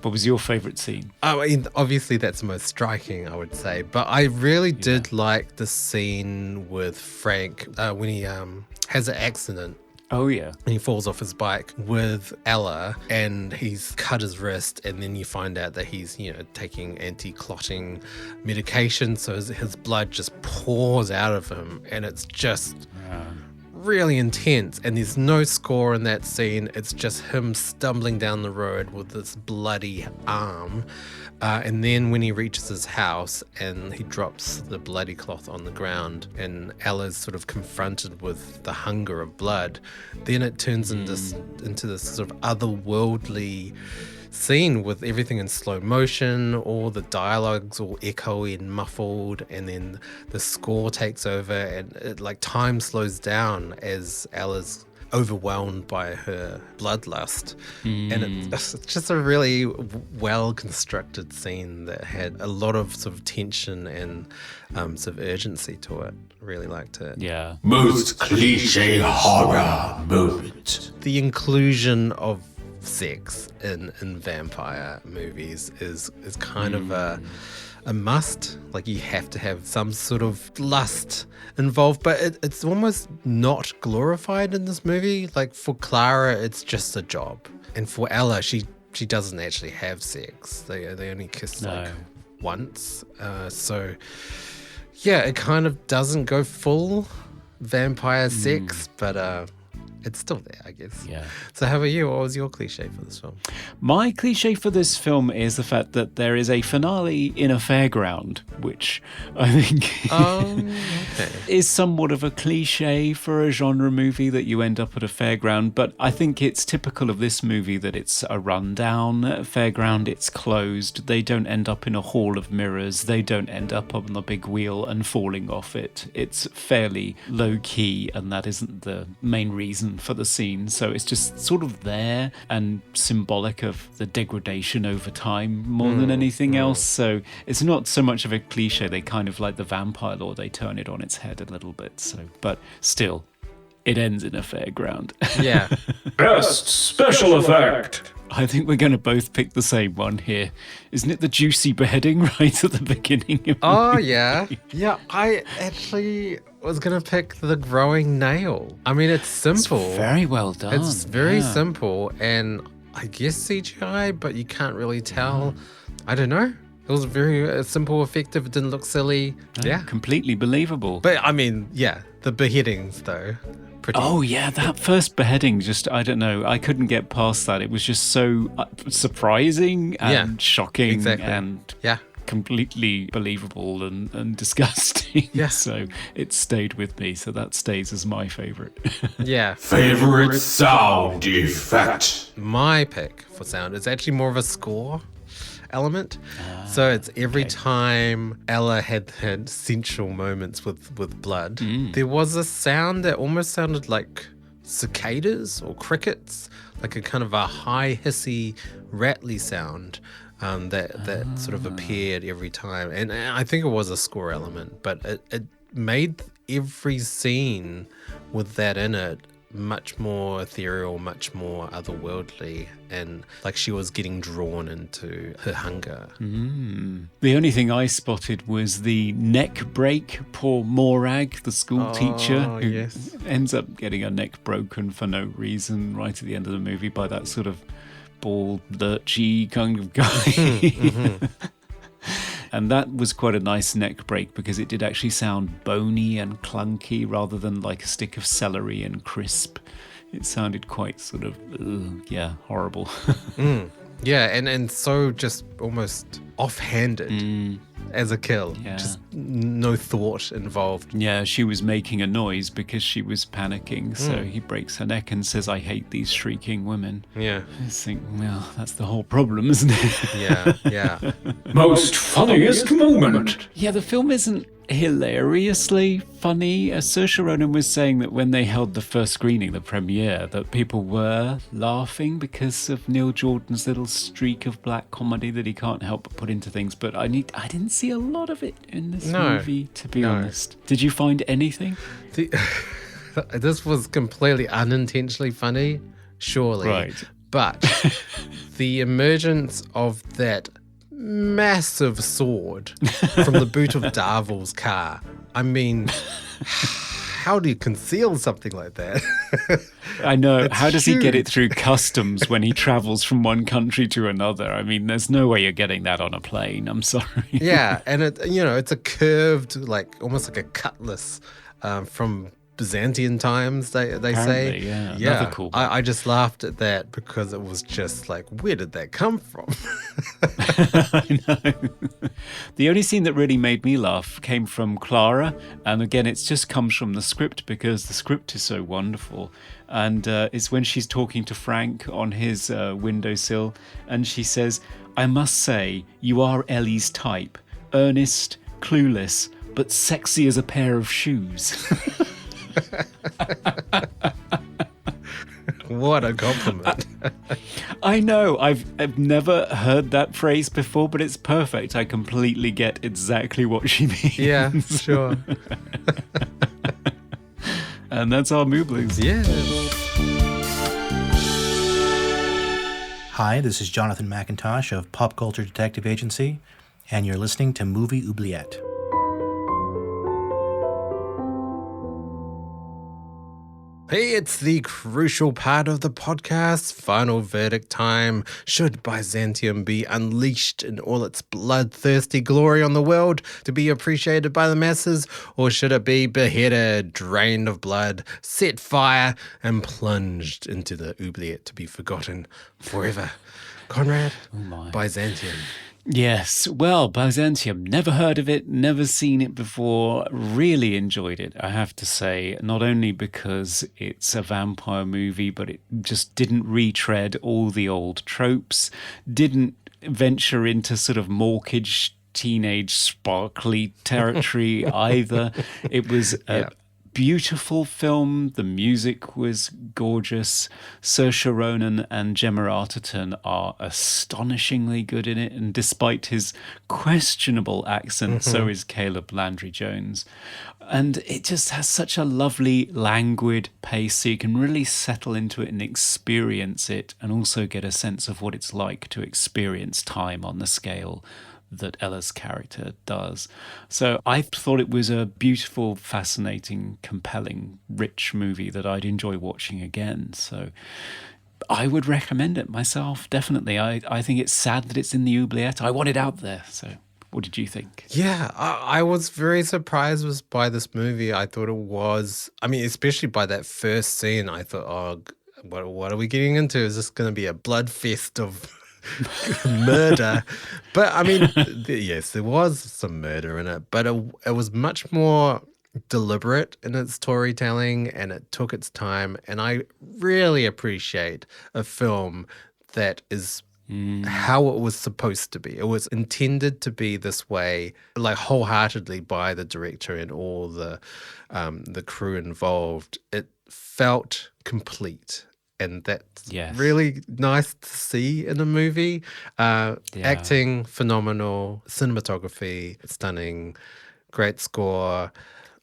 What was your favourite scene? I mean, obviously that's the most striking, I would say, but I really did like the scene with Frank when he has an accident. Oh, yeah. And he falls off his bike with Ella and he's cut his wrist, and then you find out that he's, taking anti-clotting medication, so his blood just pours out of him, and it's just really intense. And there's no score in that scene. It's just him stumbling down the road with this bloody arm. And then when he reaches his house and he drops the bloody cloth on the ground and Ella's sort of confronted with the hunger of blood, then it turns into this sort of otherworldly scene with everything in slow motion, all the dialogue's all echoey and muffled, and then the score takes over and it, like, time slows down as Ella's overwhelmed by her bloodlust. And it's just a really well constructed scene that had a lot of sort of tension and sort of urgency to it. Really liked it. Yeah. Most cliche horror moment. The inclusion of sex in vampire movies is kind of a must. Like, you have to have some sort of lust involved, but it's almost not glorified in this movie. Like, for Clara, it's just a job, and for Ella, she doesn't actually have sex. They only kiss like once. So yeah, it kind of doesn't go full vampire sex, but it's still there, I guess. Yeah. So how about you? What was your cliche for this film? My cliche for this film is the fact that there is a finale in a fairground, which I think is somewhat of a cliche for a genre movie, that you end up at a fairground. But I think it's typical of this movie that it's a rundown fairground. It's closed. They don't end up in a hall of mirrors. They don't end up on the big wheel and falling off it. It's fairly low key, and that isn't the main reason for the scene. So it's just sort of there and symbolic of the degradation over time more than anything else. So it's not so much of a cliche. They kind of, like the vampire lore, they turn it on its head a little bit. So, but still, it ends in a fairground. Yeah. Best special effect. I think we're going to both pick the same one here. Isn't it the juicy beheading right at the beginning of the movie? Yeah. Yeah, I actually was going to pick the growing nail. I mean, it's simple. It's very well done. It's very simple, and I guess CGI, but you can't really tell. I don't know. It was very simple, effective. It didn't look silly. Yeah. Completely believable. But I mean, yeah, the beheadings though. Pretty. Oh, yeah, that first beheading, just, I don't know, I couldn't get past that. It was just so surprising and shocking and completely believable and disgusting. Yeah. So it stayed with me, so that stays as my favourite. Yeah. Favorite sound effect. My pick for sound is actually more of a score element. So it's every time Ella had sensual moments with blood, there was a sound that almost sounded like cicadas or crickets, like a kind of a high hissy rattly sound that sort of appeared every time. And I think it was a score element, but it made every scene with that in it much more ethereal, much more otherworldly, and like she was getting drawn into her hunger. The only thing I spotted was the neck break. Poor Morag, the school teacher, who ends up getting her neck broken for no reason right at the end of the movie by that sort of bald, lurchy kind of guy. And that was quite a nice neck break because it did actually sound bony and clunky rather than like a stick of celery and crisp. It sounded quite sort of, horrible. Yeah, and so just almost offhanded. as a kill. Yeah. Just no thought involved. Yeah, she was making a noise because she was panicking. So he breaks her neck and says, I hate these shrieking women. Yeah. I just think, well, that's the whole problem, isn't it? Yeah. Most funniest moment. Yeah, the film isn't hilariously funny. Saoirse Ronan was saying that when they held the first screening, the premiere, that people were laughing because of Neil Jordan's little streak of black comedy that he can't help but put into things. But I didn't see a lot of it in this movie, to be honest. Did you find anything? This was completely unintentionally funny, surely. Right. But the emergence of that massive sword from the boot of Darvel's car. I mean, how do you conceal something like that? I know. It's How does he get it huge. through customs when he travels from one country to another? I mean, there's no way you're getting that on a plane. I'm sorry. Yeah, and it's a curved, like almost like a cutlass from Byzantium times, they say. Apparently, yeah. Another cool bit. I just laughed at that because it was just like, where did that come from? I know. The only scene that really made me laugh came from Clara. And again, it just comes from the script because the script is so wonderful. And it's when she's talking to Frank on his windowsill. And she says, I must say, you are Ellie's type. Earnest, clueless, but sexy as a pair of shoes. What a compliment. I know. I've never heard that phrase before, but it's perfect. I completely get exactly what she means. Yeah, sure. And that's our Mooblies. Yeah. Hi, this is Jonathan McIntosh of Pop Culture Detective Agency, and you're listening to Movie Oubliette. Hey, it's the crucial part of the podcast. Final verdict time. Should Byzantium be unleashed in all its bloodthirsty glory on the world to be appreciated by the masses, or should it be beheaded, drained of blood, set fire, and plunged into the oubliette to be forgotten forever? Conrad, Byzantium. Yes. Well, Byzantium. Never heard of it, never seen it before. Really enjoyed it, I have to say. Not only because it's a vampire movie, but it just didn't retread all the old tropes, didn't venture into sort of mawkish, teenage, sparkly territory either. It was a beautiful film. The music was gorgeous. Saoirse Ronan and Gemma Arterton are astonishingly good in it, and despite his questionable accent, so is Caleb Landry Jones. And it just has such a lovely, languid pace, so you can really settle into it and experience it, and also get a sense of what it's like to experience time on the scale that Ella's character does. So I thought it was a beautiful, fascinating, compelling, rich movie that I'd enjoy watching again. So I would recommend it myself, definitely. I think it's sad that it's in the oubliette. I want it out there. So what did you think? Yeah, I was very surprised by this movie. I thought it was, especially by that first scene, I thought, oh, what are we getting into? Is this going to be a blood fest of murder? But yes, there was some murder in it, but it was much more deliberate in its storytelling, and it took its time. And I really appreciate a film that is how it was supposed to be. It was intended to be this way, like wholeheartedly by the director and all the crew involved. It felt complete. And that's really nice to see in a movie. Acting, phenomenal. Cinematography, stunning. Great score.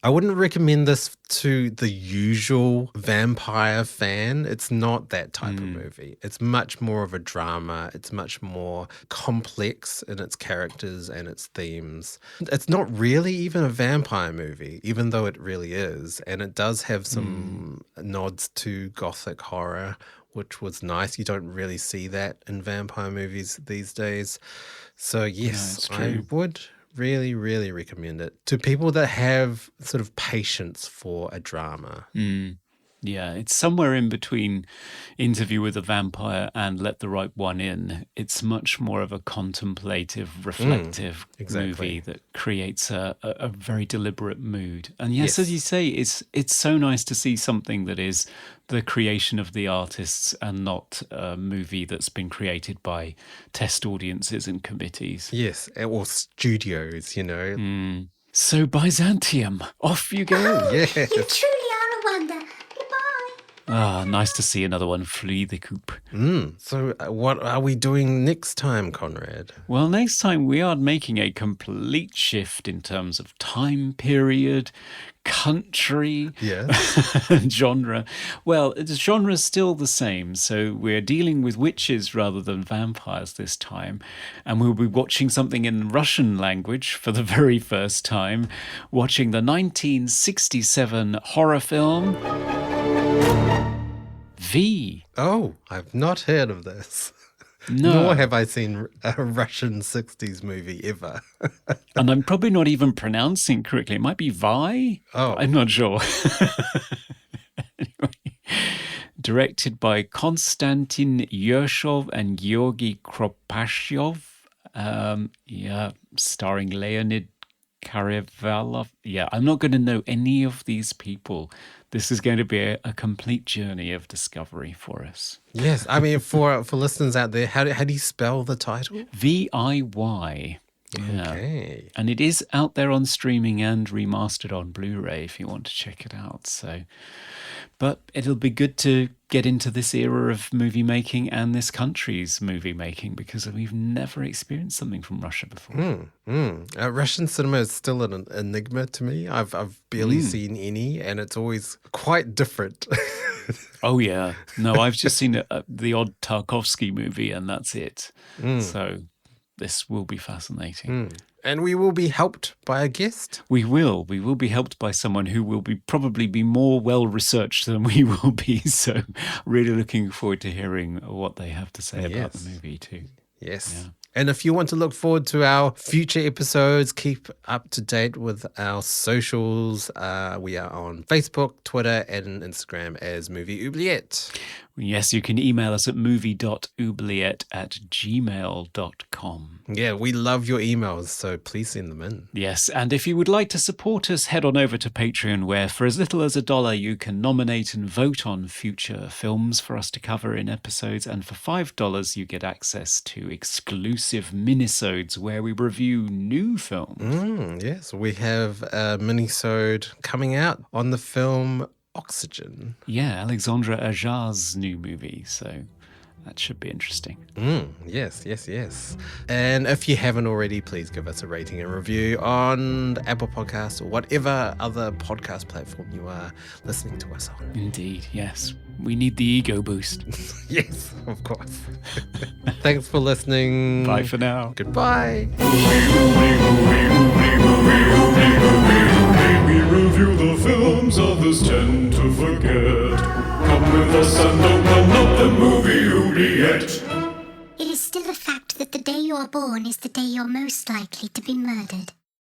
I wouldn't recommend this to the usual vampire fan. It's not that type of movie. It's much more of a drama. It's much more complex in its characters and its themes. It's not really even a vampire movie, even though it really is. And it does have some nods to gothic horror, which was nice. You don't really see that in vampire movies these days. So yes, I would really, really recommend it to people that have sort of patience for a drama. Yeah, it's somewhere in between Interview with a Vampire and Let the Right One In. It's much more of a contemplative, reflective movie that creates a very deliberate mood. And yes, as you say, it's so nice to see something that is the creation of the artists and not a movie that's been created by test audiences and committees. Yes, or studios, So Byzantium, off you go. Yes. You truly are a wonder. Goodbye. Ah, nice to see another one flee the coop. So what are we doing next time, Conrad? Well, next time we are making a complete shift in terms of time period, country, genre. Well, the genre is still the same. So we're dealing with witches rather than vampires this time. And we'll be watching something in Russian language for the very first time, watching the 1967 horror film V. Oh, I've not heard of this. No. Nor have I seen a Russian 60s movie ever. And I'm probably not even pronouncing correctly. It might be Vi. Oh. I'm not sure. Anyway, directed by Konstantin Yershov and Georgy Kropashov. Starring Leonid Karevalov. Yeah, I'm not going to know any of these people. This is going to be a complete journey of discovery for us. Yes, I mean, for listeners out there, how do you spell the title? VIY. Yeah. Okay. And it is out there on streaming and remastered on Blu-ray if you want to check it out. But it'll be good to get into this era of movie making and this country's movie making because we've never experienced something from Russia before. Russian cinema is still an enigma to me. I've barely seen any, and it's always quite different. Oh, yeah. No, I've just seen the odd Tarkovsky movie, and that's it. So this will be fascinating. And we will be helped by a guest. We will. We will be helped by someone who will probably be more well-researched than we will be. So really looking forward to hearing what they have to say about the movie too. Yes. Yeah. And if you want to look forward to our future episodes, keep up to date with our socials. We are on Facebook, Twitter, and Instagram as Movie Oubliette. Yes, you can email us at movie.oubliette@gmail.com. Yeah, we love your emails, so please send them in. Yes, and if you would like to support us, head on over to Patreon, where for as little as $1 you can nominate and vote on future films for us to cover in episodes, and for $5 you get access to exclusive minisodes where we review new films. Yes, we have a minisode coming out on the film Oxygen. Yeah, Alexandre Ajar's new movie, so that should be interesting. Yes. And if you haven't already, please give us a rating and review on Apple Podcasts or whatever other podcast platform you are listening to us on. Indeed, yes. We need the ego boost. Yes, of course. Thanks for listening. Bye for now. Goodbye. We review the films others tend to forget. Come with us and open up the movie oubliette. It is still a fact that the day you are born is the day you're most likely to be murdered.